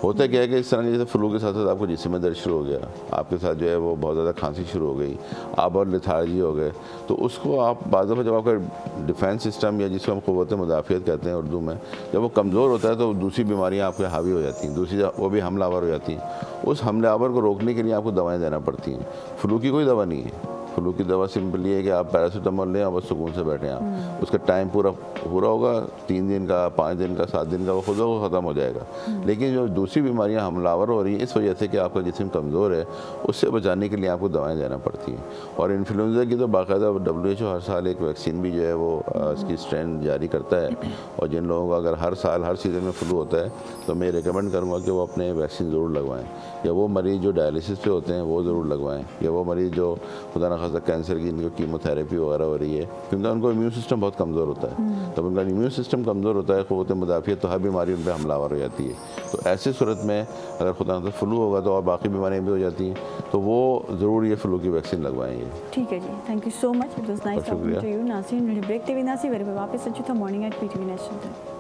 होता क्या है कि इस तरह के जैसे फ्लू के साथ साथ आपको जिस्म में दर्द शुरू हो गया, आपके साथ जो है वो बहुत ज़्यादा खांसी शुरू हो गई, आप और लेथार्जी हो गए, तो उसको आप बाज़ दफ़ा जब आपका डिफेंस सिस्टम या जिसको हम क़ुव्वत मुदाफ़ियत कहते हैं उर्दू में, जब वो कमज़ोर होता है तो दूसरी बीमारियाँ आपके हावी हो जाती हैं, दूसरी वो भी हमलावर हो जाती हैं। उस हमलावर को रोकने के लिए आपको दवाएँ देना पड़ती हैं। फ्लू की कोई दवा नहीं है। फ्लू की दवा सिंपल ये है कि आप पैरासीटामोल लें और बस सुकून से बैठें आप, उसका टाइम पूरा होगा, 3 दिन का, 5 दिन का, 7 दिन का, वो खुद ख़त्म हो जाएगा। लेकिन जो दूसरी बीमारियां हमलावर हो रही हैं इस वजह से कि आपका जिस्म कमज़ोर है, उससे बचाने के लिए आपको दवाएं देना पड़ती हैं। और इन्फ्लुएंजा की तो बाकायदा WHO हर साल एक वैक्सीन भी जो है वो इसकी स्ट्रेन जारी करता है, और जिन लोगों का अगर हर साल हर सीज़न में फ्लू होता है तो मैं रिकमेंड करूँगा कि वो अपने वैक्सीन ज़रूर लगवाएँ, या वो मरीज़ जो डायलिसिस पे होते हैं वो ज़रूर लगवाएँ, या वो मरीज़ जो खुदा न खासा कैंसर की इनको कीमोथेरेपी वगैरह हो रही है, क्योंकि उनको इम्यून सिस्टम बहुत कमज़ोर होता है। तो उनका इम्यून सिस्टम कमज़ोर होता है, क़ुव्वत मुदाफ़ियत, तो हर बीमारी उन पर हमलावर हो जाती है। तो ऐसी सूरत में अगर खुदा न खासा फ्लू होगा तो और बाकी बीमारियाँ भी हो जाती हैं, तो वो ज़रूर ये फ्लू की वैक्सीन लगवाएंगे। ठीक है जी, thank you so much, it was nice talking to you. नाज़रीन, ब्रेक ते वेंदासीं, वरी वापस अचूं था मॉर्निंग एट PTV नेशनल ते।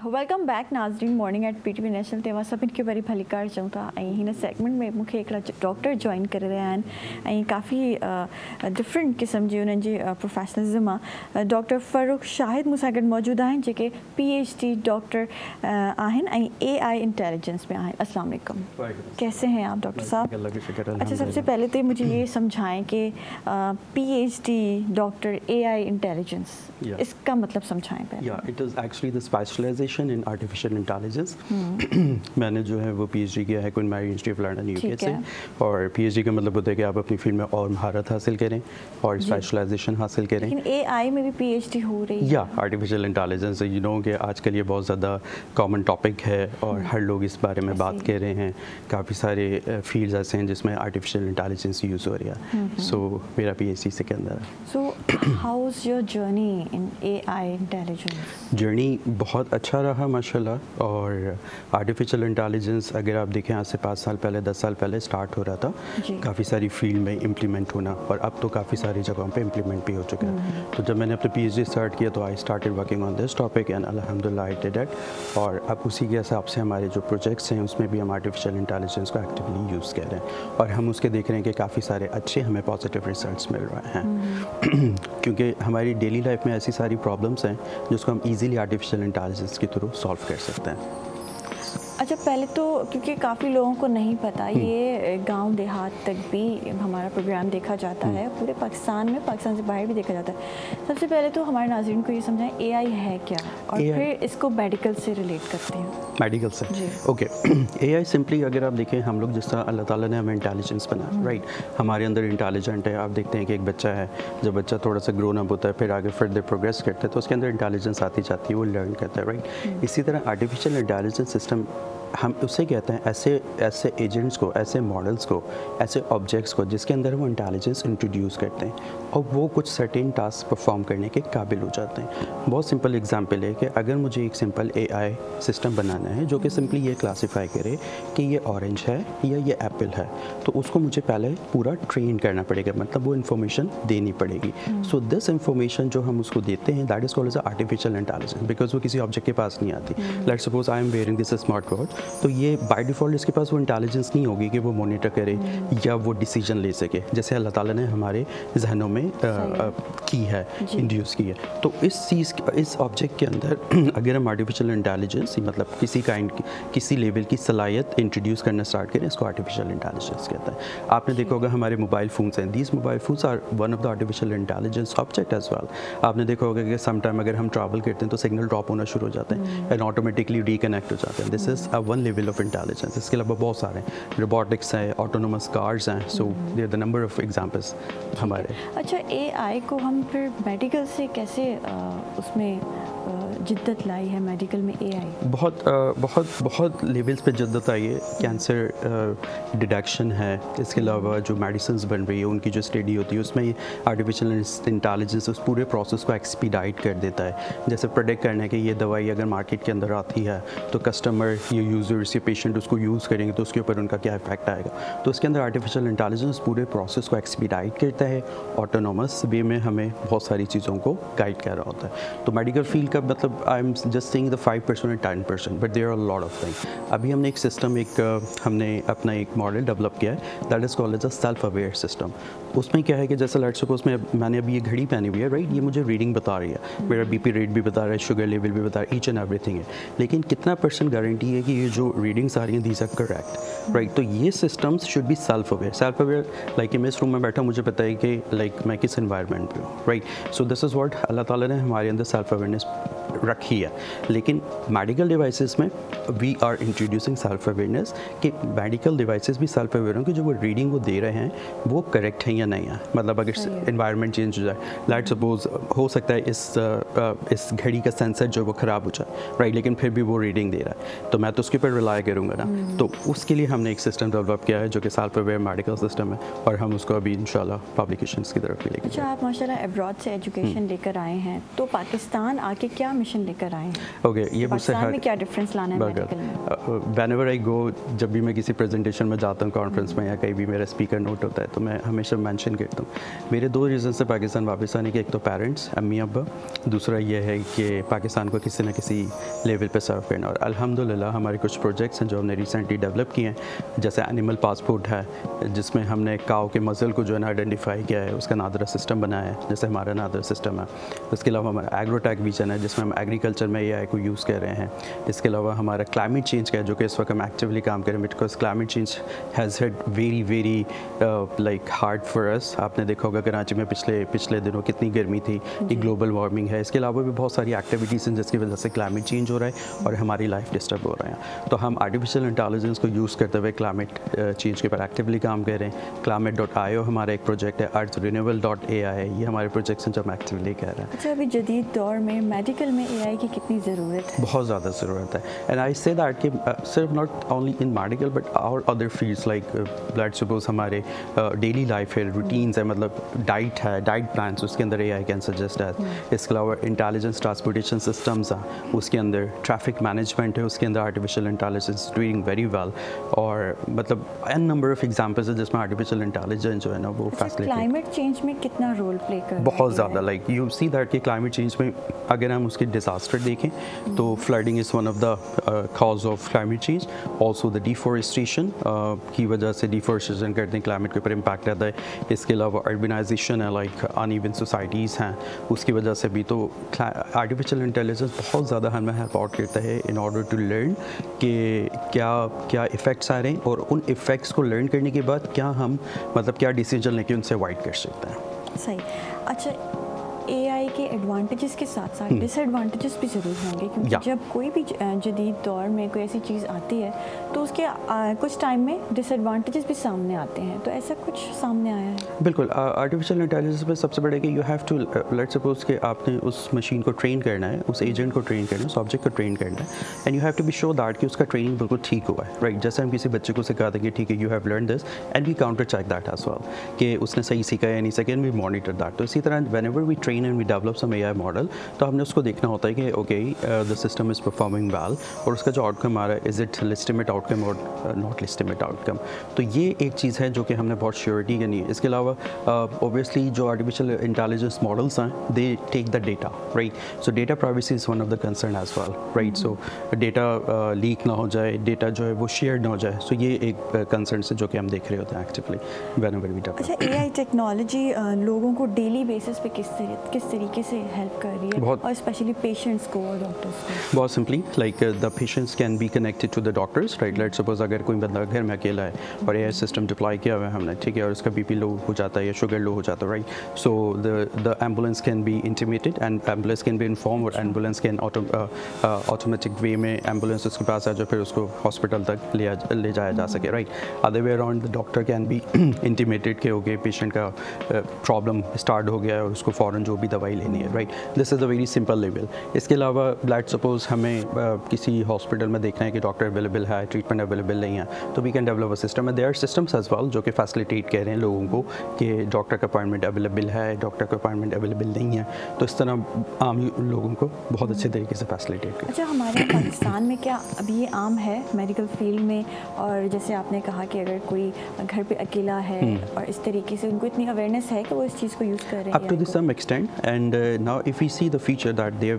वेलकम बैक नाज़रीन, मॉर्निंग एट PTV नेशनल ते सभिनि खे वरी भली कार चऊं था। ऐं हिन सेगमेंट में मूंखे हिकिड़ा डॉक्टर जॉइन करे रहिया आहिनि ऐं काफ़ी डिफरेंट क़िस्म जी उन्हनि जी प्रोफेशनलिज़म आहे। डॉक्टर फ़ारूक शाहिद मूंसां गॾु मौजूदु आहिनि, जेके PhD डॉक्टर आहिनि ऐं AI इंटेलिजेंस में आहिनि। अस्सलाम वालेकुम, कैसे हैं आप डॉक्टर साहब? अच्छा, सबसे पहले तो मुझे ये समझाएं कि PhD डॉक्टर AI इंटेलिजेंस, इसका मतलब समझाएं पहले। It is actually the specialization in artificial intelligence. मैंने जो है वो PhD किया है Queen Mary Institute of London UK से, और PhD का मतलब होता है कि आप अपनी फील्ड में और महारत हासिल करें और स्पेशलाइजेशन हासिल करें। लेकिन AI में भी PhD हो रही है, या आर्टिफिशियल इंटेलिजेंस, यू नो कि आजकल ये बहुत ज़्यादा कॉमन टॉपिक है और हर लोग इस बारे में बात कर रहे हैं। काफ़ी सारे फील्ड्स ऐसे हैं जिसमें आर्टिफिशियल इंटेलिजेंस यूज़ हो रहा है। सो मेरा PhD से के अंदर है। So how is your journey in AI intelligence? Journey बहुत अच्छा रहा माशाल्लाह। और आर्टिफिशियल इंटेलिजेंस अगर आप देखें आज से 5 साल पहले 10 साल पहले स्टार्ट हो रहा था, काफ़ी सारी फील्ड में इम्प्लीमेंट होना, और अब तो काफ़ी सारी जगहों पे इम्प्लीमेंट भी हो चुका है। तो जब मैंने अपने PhD स्टार्ट किया तो I started working on this topic and अल्हम्दुलिल्लाह आई डिड इट। और अब उसी के हिसाब से हमारे जो प्रोजेक्ट्स हैं उसमें भी हम आर्टिफिशियल इंटेलिजेंस को एक्टिवली यूज़ कर रहे हैं, और हम उसके देख रहे हैं कि काफ़ी सारे अच्छे हमें पॉजिटिव रिजल्ट्स मिल रहे हैं क्योंकि हमारी डेली लाइफ में ऐसी सारी प्रॉब्लम्स हैं जिसको हम ईज़िली आर्टिफिशियल इंटेलिजेंस के थ्रू सॉल्व कर सकते हैं। अच्छा, पहले तो क्योंकि काफ़ी लोगों को नहीं पता, ये गांव देहात तक भी हमारा प्रोग्राम देखा जाता है, पूरे पाकिस्तान में, पाकिस्तान से बाहर भी देखा जाता है। सबसे पहले तो हमारे नाज़रीन को ये समझाएं AI है क्या, और फिर इसको मेडिकल से रिलेट करते हैं। मेडिकल से, ओके। AI सिंपली अगर आप देखें, हम लोग जिस तरह अल्लाह ताला ने हमें इंटेलिजेंस बनाया, राइट, हमारे अंदर इंटेलिजेंट है। आप देखते हैं कि एक बच्चा है, जब बच्चा थोड़ा सा ग्रोन अप होता है, फिर आगे फर्दर प्रोग्रेस करता है, तो उसके अंदर इंटेलिजेंस आती जाती है, वो लर्न करता है, राइट। इसी तरह आर्टिफिशियल इंटेलिजेंस सिस्टम हम उससे कहते हैं ऐसे एजेंट्स को, ऐसे मॉडल्स को, ऐसे ऑब्जेक्ट्स को जिसके अंदर वो इंटेलिजेंस इंट्रोड्यूस करते हैं और वो कुछ सर्टेन टास्क परफॉर्म करने के काबिल हो जाते हैं। बहुत सिंपल एग्जांपल है कि अगर मुझे एक सिंपल AI सिस्टम बनाना है जो कि सिंपली ये क्लासीफाई करे कि ये ऑरेंज है या ये एप्पल है, तो उसको मुझे पहले पूरा ट्रेन करना पड़ेगा, मतलब वो इन्फॉर्मेशन देनी पड़ेगी। सो दिस इन्फॉर्मेशन जो हम उसको देते हैं, that is called as artificial intelligence, because वो किसी ऑब्जेक्ट के पास नहीं आती। Let's suppose I am wearing this smart watch, तो ये बाय डिफ़ॉल्ट इसके पास वो इंटेलिजेंस नहीं होगी कि वो मॉनिटर करे या वो डिसीजन ले सके, जैसे अल्लाह ताला ने हमारे जहनों में की है, इंड्यूस की है। तो इस ऑब्जेक्ट के अंदर अगर हम आर्टिफिशियल इंटेलिजेंस, मतलब किसी लेवल की सलाहियत इंट्रोड्यूस करना स्टार्ट करें, इसको आर्टिफिशियल इंटेलिजेंस कहता है। आपने देखा होगा हमारे मोबाइल फ़ोन्स हैं, these mobile phones are one of the artificial intelligence object as well. आपने देखा होगा कि सम टाइम अगर हम ट्रैवल करते हैं तो सिग्नल ड्रॉप होना शुरू हो जाते हैं एंड ऑटोमेटिकली रिकनेक्ट हो जाते हैं। This is a one level of intelligence. इसके अलावा बहुत सारे हैं, रोबोटिक्स है, ऑटोनोमस कार्स हैं, so there the number of examples हमारे। अच्छा, AI को हम फिर मेडिकल से कैसे उसमें जिद्दत लाई है, मेडिकल में AI? बहुत लेवल्स पे जिद्दत आई है। कैंसर डिटेक्शन है, इसके अलावा जो मेडिसिन्स बन रही है उनकी जो स्टडी होती है उसमें आर्टिफिशियल इंटेलिजेंस उस पूरे प्रोसेस को एक्सपीडाइट कर देता है। जैसे प्रोडिक्ट करना है कि ये दवाई अगर मार्केट के अंदर आती है तो कस्टमर, ये यूज़र्स, ये पेशेंट उसको यूज़ करेंगे तो उसके ऊपर उनका क्या इफेक्ट आएगा। तो इसके अंदर आर्टिफिशियल इंटेलिजेंस पूरे प्रोसेस को एक्सपीडाइट करता है, ऑटोनोमस वे में हमें बहुत सारी चीज़ों को गाइड कर रहा होता है। तो मेडिकल फील्ड का मतलब I am just saying the 5% और 10%, but there are lot of things. अभी हमने एक सिस्टम, हमने अपना एक मॉडल डेवलप किया है, that is called as a self aware system. उसमें क्या है कि जैसे लेट्स सपोज मैंने अभी ये घड़ी पहनी हुई है, राइट, ये मुझे रीडिंग बता रही है, मेरा BP रेट भी बता रहा है, शुगर लेवल भी बता रहा है, ईच एंड एवरीथिंग है, लेकिन कितना % गारंटी है कि ये जो रीडिंग्स आ रही हैं दीज आर करेक्ट, राइट। तो ये systems should be self aware like मैं इस रूम में बैठा, मुझे पता है कि लाइक मैं किस एनवायरनमेंट में हूँ, right. So this is what अल्लाह ताला ने हमारे अंदर सेल्फ अवेयरनेस रखी है। लेकिन मेडिकल डिवाइसेस में we are introducing self awareness कि मेडिकल डिवाइसेस भी सेल्फ अवेयर हों कि जो वो रीडिंग वो दे रहे हैं वो करेक्ट है या नहीं है। मतलब अगर एनवायरनमेंट चेंज हो जाए, लाइट सपोज हो सकता है इस घड़ी का सेंसर जो वो ख़राब हो जाए, राइट, लेकिन फिर भी वो रीडिंग दे रहा है, तो मैं तो उसके ऊपर रिलाई करूँगा ना। तो उसके लिए हमने एक सिस्टम डेवलप किया है जो कि सेल्फ अवेयर मेडिकल सिस्टम है, और हम उसको अभी इंशाल्लाह पब्लिकेशंस की तरफ भी लेके। अच्छा, आप माशाल्लाह अब्रॉड से एजुकेशन लेकर आए हैं, तो पाकिस्तान आके क्या मिशन लेकर आए हैं? ओके, ये मुझसे पाकिस्तान में क्या डिफरेंस लाना है मेडिकल में? व्हेनेवर आई गो, जब भी मैं किसी प्रेजेंटेशन में जाता हूँ, कॉन्फ्रेंस में या कहीं भी मेरा स्पीकर नोट होता है, तो मैं हमेशा मेंशन करता हूँ मेरे 2 रीज़न से पाकिस्तान वापस आने के। एक तो पेरेंट्स, अम्मी अब्बा, दूसरा ये है कि पाकिस्तान को किसी न किसी लेवल पे सर्व करना। और अल्हम्दुलिल्लाह हमारे कुछ प्रोजेक्ट्स हैं जो हमने रिसेंटली डेवलप किए हैं, जैसे एनिमल पासपोर्ट है जिसमें हमने काऊ के मसल को जो है ना आइडेंटिफाई किया है, उसका नादरा सिस्टम बनाया है जैसे हमारा नादरा सिस्टम है। इसके अलावा हमारा एग्रोटेक विजन है जिसमें हम एग्रीकल्चर में AI को यूज़ कर रहे हैं। इसके अलावा हमारा क्लाइमेट चेंज का है जो कि इस वक्त हम एक्टिवली काम करें, because climate change has hit very like hard for us. आपने देखा होगा कराची में पिछले दिनों कितनी गर्मी थी, ये ग्लोबल वार्मिंग है। इसके अलावा भी बहुत सारी एक्टिविटीज़ हैं जिसकी वजह से क्लाइमेट चेंज हो रहा है और हमारी लाइफ डिस्टर्ब हो रहा है। तो हम आर्टिफिशियल इंटेलिजेंस को यूज़ करते हुए क्लाइमेट चेंज के ऊपर एक्टिवली काम कर रहे हैं। climate.io हमारा एक प्रोजेक्ट है, earthrenewal.ai है, ये हमारे प्रोजेक्ट्स हैं जो हम एक्टिवली कर रहे हैं। अच्छा, अभी जदीद दौर में मेडिकल में AI की कितनी ज़रूरत है? बहुत ज़्यादा ज़रूरत है। एंड आई से दैट कि सिर्फ not only in medical but our other fields like blood suppose हमारे डेली लाइफ है, रूटीन्स है, मतलब डाइट है, डाइट प्लान्स, उसके अंदर AI कैन सजेस्ट है। इसके अलावा इंटेलिजेंस ट्रांसपोर्टेशन सिस्टम्स हैं, उसके अंदर ट्रैफिक मैनेजमेंट है, उसके अंदर artificial intelligence doing very well. और मतलब एन नंबर ऑफ एग्जांपल्स है जिसमें आर्टिफिशियल इंटेलिजेंस जो है ना वो फैसिलिटेट। क्लाइमेट चेंज में कितना रोल प्ले कर रहा है? बहुत ज़्यादा। लाइक यू सी दैट कि क्लाइमेट चेंज में अगर हम उसके डिज़ास्टर देखें तो flooding is one of the cause of climate change. Also the deforestation की वजह से डिफॉरेस्टेशन करते हैं, क्लाइमेट के ऊपर इम्पैक्ट आता है। इसके अलावा अर्बनाइजेशन है, लाइक अनइवन सोसाइटीज़ हैं, उसकी वजह से भी। तो आर्टिफिशियल इंटेलिजेंस बहुत ज़्यादा हमें हेल्प आउट करता है इन ऑर्डर टू लर्न कि क्या क्या इफ़ेक्ट्स आ रहे हैं और उन इफ़ेक्ट्स को लर्न करने के बाद क्या हम मतलब क्या डिसीजन लेके उनसे अवॉइड कर सकते हैं। सही। अच्छा, AI के एडवांटेजेस के साथ साथ डिसएडवांटेजेस भी ज़रूर होंगे, क्योंकि जब कोई भी जदीद दौर में कोई ऐसी चीज़ आती है तो उसके कुछ टाइम में डिसएडवांटेजेस भी सामने आते हैं। तो ऐसा कुछ सामने आया है? बिल्कुल। आर्टिफिशियल इंटेलिजेंस में सबसे बड़ा कि you have to let's suppose कि आपने उस मशीन को ट्रेन करना है, उस एजेंट को ट्रेन करना है, उस ऑब्जेक्ट को ट्रेन करना है, and you have to be sure that कि उसका ट्रेनिंग बिल्कुल ठीक हुआ है, राइट। जैसे हम किसी बच्चे को सिखा देंगे, ठीक है you have learn this and we counter check that as well कि उसने सही सीखा या नहीं सीखा, एंड वी मॉनिटर दैट। तो इसी तरह whenever we train and we develop some AI model, तो हमने उसको देखना होता है कि okay the system is performing well, और उसका जो आउटकम आ रहा है इज़ इट लिस्टिमेट आउटकम और नॉट लिस्टिमेट आउटकम। तो ये एक चीज़ है जो कि हमने बहुत श्योरिटी करनी है। इसके अलावा ऑब्वियसली जो आर्टिफिशियल इंटेलिजेंस मॉडल्स हैं they take the data, right. So data privacy is one of the concern as well, right. So data leak ना हो जाए, डेटा जो है वो शेयर ना हो जाए। सो ये एक कंसर्न है जो कि हम देख रहे होते हैं एक्टिवली व्हेनेवर वी डेवलप। अच्छा, AI टेक्नोलॉजी लोगों को डेली बेसिस पे किस तरीके से हेल्प कर रही है, और स्पेशली पेशेंट्स को और डॉक्टर्स को? बहुत simply, like the patients can be connected to the doctors, right. Let's suppose अगर कोई बंदा घर में अकेला है और AI सिस्टम डिप्लॉय किया हुआ है हमने, ठीक है, और उसका BP लो हो जाता है या शुगर लो हो जाता है, right. So the ambulance can be intimated and ambulance can be inform, और एम्बुलेंस कैन ऑटोमेटिक वे में एम्बुलेंस उसके पास आ जाए, फिर उसको हॉस्पिटल तक ले जाया जा सके, right. Other way around the doctor can be intimated कि ओके पेशेंट का प्रॉब्लम स्टार्ट हो गया है और उसको फ़ौरन जो भी दवाई लेनी है, right. This is a very simple level. इसके अलावा लेट्स सपोज हमें किसी हॉस्पिटल में देखना है कि डॉक्टर अवेलेबल है, ट्रीटमेंट अवेलेबल नहीं है, तो we can develop a system. There are systems as well जो कि फैसिलिटेट कर रहे हैं लोगों को कि डॉक्टर का अपॉइंटमेंट अवेलेबल है, डॉक्टर का अपॉइंटमेंट अवेलेबल नहीं है। तो इस तरह आम लोगों को बहुत अच्छे तरीके से फैसिलिटेट कर। अच्छा, हमारे पाकिस्तान में क्या अभी ये आम है मेडिकल फील्ड में? और जैसे आपने कहा कि अगर कोई घर पे अकेला है और इस तरीके से उनको इतनी अवेयरनेस है कि वो इस चीज़ को यूज़ कर रहे हैं up to this some extent, and now if we see the future that they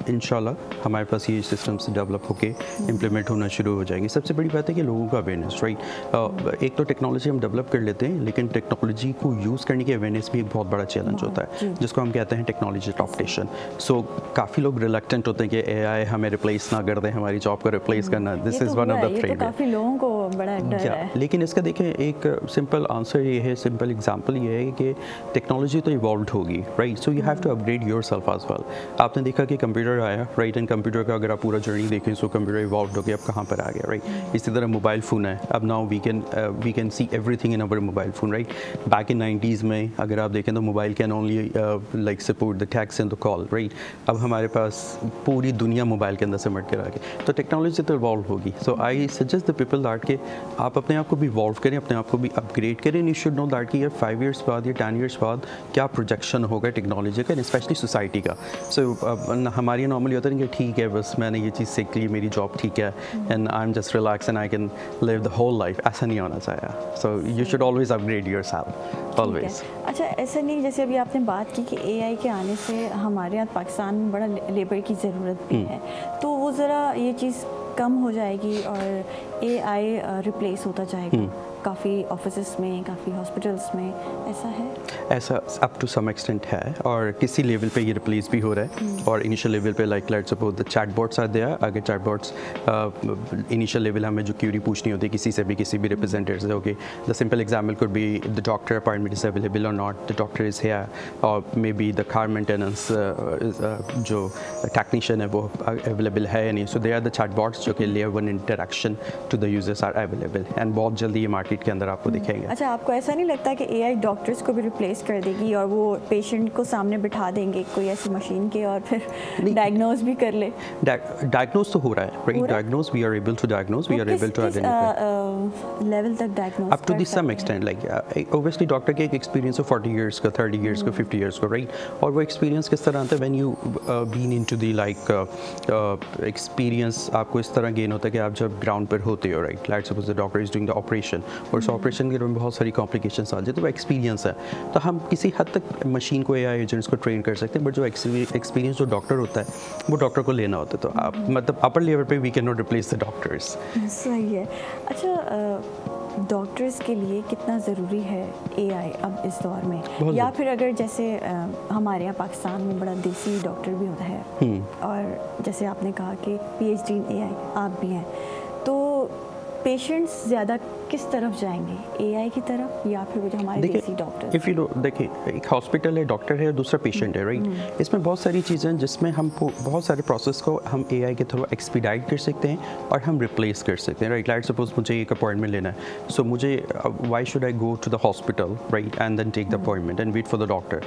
इंशाल्लाह हमारे पास ये सिस्टम्स डेवलप होके इम्प्लीमेंट होना शुरू हो जाएंगे। सबसे बड़ी बात है कि लोगों का अवेयरनेस, राइट। एक तो टेक्नोलॉजी हम डेवलप कर लेते हैं, लेकिन टेक्नोलॉजी को यूज़ करने की अवेयरनेस भी एक बहुत बड़ा चैलेंज होता है, जिसको हम कहते हैं टेक्नोलॉजी अडॉप्टेशन। सो काफ़ी लोग रिलक्टेंट होते हैं कि AI हमें रिप्लेस ना कर दें, हमारी जॉब को रिप्लेस करना। This is one of the threat. काफ़ी लोगों को बड़ा डर है। लेकिन इसका देखें एक सिंपल आंसर ये है, सिंपल एग्जांपल ये है कि टेक्नोलॉजी तो इवॉल्व होगी, right. So you have to upgrade yourself as well. आपने देखा कि कंप्यूटर आया, राइट, एंड कंप्यूटर का अगर आप पूरा जर्नी देखें सो कंप्यूटर इवॉल्व हो गया, अब कहाँ पर आ गया, राइट। इसी तरह मोबाइल फ़ोन है, अब now we can see everything in our mobile phone, right. Back in 90s में अगर आप देखें तो mobile can only like support the text and the call, right. अब हमारे पास पूरी दुनिया मोबाइल के अंदर सिमट कर आ गई। तो टेक्नोलॉजी तो इवॉल्व होगी। So I suggest the people that कि आप अपने आप को भी इवॉल्व करें, अपने आप को भी अपग्रेड करें। यू शुड नो दैट कि यार 5 ईयर्स बाद या 10 ईयर्स बाद क्या प्रोजेक्शन होगा टेक्नोलॉजी का, स्पेशली सोसाइटी का। सो हमारी नॉर्मली होता है कि ठीक है बस मैंने ये चीज़ सीख ली, मेरी जॉब ठीक है, and I am just relax and I can live the whole life. ऐसा नहीं होना चाहिए। So you should always upgrade yourself, always. अच्छा, ऐसा नहीं, जैसे अभी आपने बात की कि AI के आने से हमारे यहाँ पाकिस्तान में बड़ा लेबर की ज़रूरत भी है, तो वो ज़रा ये चीज़ कम हो जाएगी और AI रिप्लेस होता जाएगा, काफ़ी ऑफिस में, काफ़ी हॉस्पिटल्स में ऐसा है? ऐसा अप टू सम एक्सटेंट है, और किसी लेवल पे ये रिप्लेस भी हो रहा है। और इनिशियल लेवल पे like let's suppose the chatbots are there. अगर चैटबॉट्स इनिशियल लेवल हमें जो क्यूरी पूछनी होती है किसी भी रिप्रेजेंटेटिव से, okay the simple example could be the doctor appointment is available or not, the doctor is here, or maybe the car maintenance जो टेक्नीशियन है वो अवेलेबल है या नहीं। So they are the chatbots जो कि layer 1 interaction to the users are available, and बहुत जल्दी ये मार्केट के अंदर आपको दिखेंगे। अच्छा, आपको ऐसा नहीं लगता कि AI डॉक्टर्स को भी रिप्लेस कर देगी और वो पेशेंट को सामने बिठा देंगे कोई ऐसी मशीन के और फिर डायग्नोज भी कर ले? डायग्नोज तो हो रहा है, right? Diagnose, we are able to diagnose, we are able to identify level तक diagnose up to the some extent. Like obviously doctor के एक एक्सपीरियंस हो 40 इयर्स का, 30 इयर्स का, 50 इयर्स का, राइट? और वो एक्सपीरियंस किस तरह आता है when you been into the like experience आपको इस तरह गेन होता है कि आप जब ग्राउंड पर होते हो, right? Let's suppose the doctor is doing the operation, और उस ऑपरेशन के दौरान बहुत सारी कॉम्प्लिकेशंस आ जाती है, तो वो एक्सपीरियंस है। तो हम किसी हद तक मशीन को, AI एजेंट्स को ट्रेन कर सकते हैं, बट जो एक्सपीरियंस जो डॉक्टर होता है वो डॉक्टर को लेना होता है। तो आप मतलब अपर लेवल पे we can not replace the doctors. सही है। अच्छा, डॉक्टर्स के लिए कितना ज़रूरी है AI अब इस दौर में? या फिर अगर जैसे हमारे यहाँ पाकिस्तान में बड़ा देसी डॉक्टर भी होता है, और जैसे आपने कहा कि PhD इन AI आप भी हैं, तो पेशेंट्स ज़्यादा किस तरफ जाएंगे, AI की तरफ या फिर वो जो हमारे देसी डॉक्टर? इफ़ यू देखिए, एक हॉस्पिटल है, डॉक्टर है और दूसरा पेशेंट है, राइट? इसमें बहुत सारी चीज़ें हैं जिसमें हम बहुत सारे प्रोसेस को हम AI के थ्रू एक्सपीडाइट कर सकते हैं और हम रिप्लेस कर सकते हैं, राइट? लाइक सपोज मुझे एक अपॉइंटमेंट लेना है, सो मुझे why should I go to the hospital, right, and then take the appointment and wait for the doctor?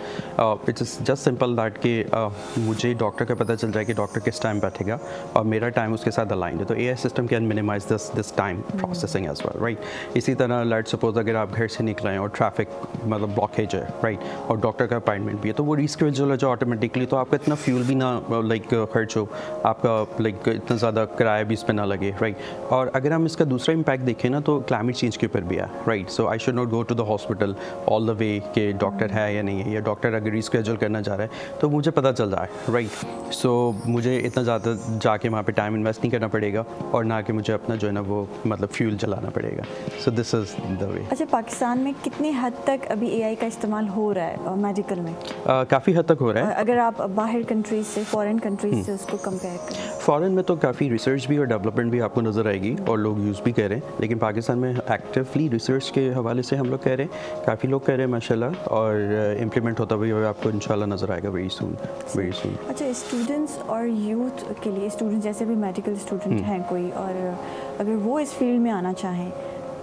It's just simple that कि मुझे डॉक्टर का पता चल जाए कि डॉक्टर किस टाइम बैठेगा और मेरा टाइम उसके साथ अलाइंड है, तो AI system can minimize this time processing as well, right? इसी तरह लेट्स सपोज अगर आप घर से निकले हैं और ट्रैफिक मतलब ब्लॉकेज है, राइट, और डॉक्टर का अपॉइंटमेंट भी है, तो वो रिस्केड्यूल हो जाए ऑटोमेटिकली, तो आपका इतना फ्यूल भी ना लाइक खर्च हो, आपका लाइक इतना ज़्यादा किराया भी इस पर ना लगे, राइट? और अगर हम इसका दूसरा इम्पैक्ट देखें ना, तो क्लाइमेट चेंज के ऊपर भी है, right? So I should not go to the hospital all the way कि डॉक्टर है या नहीं है, या डॉक्टर अगर रिस्केड्यूल करना चाह रहा है तो मुझे पता चल रहा है, राइट? सो मुझे इतना ज़्यादा जाके वहाँ पर टाइम इन्वेस्ट नहीं करना पड़ेगा, और ना कि मुझे अपना जो है ना वो मतलब फ्यूल जलाना पड़ेगा। सो दिस इज़ द वे। अच्छा, पाकिस्तान में कितनी हद तक अभी AI का इस्तेमाल हो रहा है मेडिकल में? काफ़ी हद तक हो रहा है। अगर आप बाहर कंट्रीज से, फॉरेन कंट्रीज से उसको कंपेयर करें? फॉरेन में तो काफ़ी रिसर्च भी और डेवलपमेंट भी आपको नज़र आएगी और लोग यूज़ भी कर रहे हैं, लेकिन पाकिस्तान में एक्टिवली रिसर्च के हवाले से हम लोग कह रहे हैं, काफ़ी लोग कह रहे हैं माशाल्लाह, और इम्प्लीमेंट होता हुआ आपको इंशाल्लाह नज़र आएगा वेरी सून। अच्छा, स्टूडेंट्स और यूथ के लिए, स्टूडेंट जैसे भी मेडिकल स्टूडेंट हैं कोई, और अगर वो इस फील्ड में आना चाहें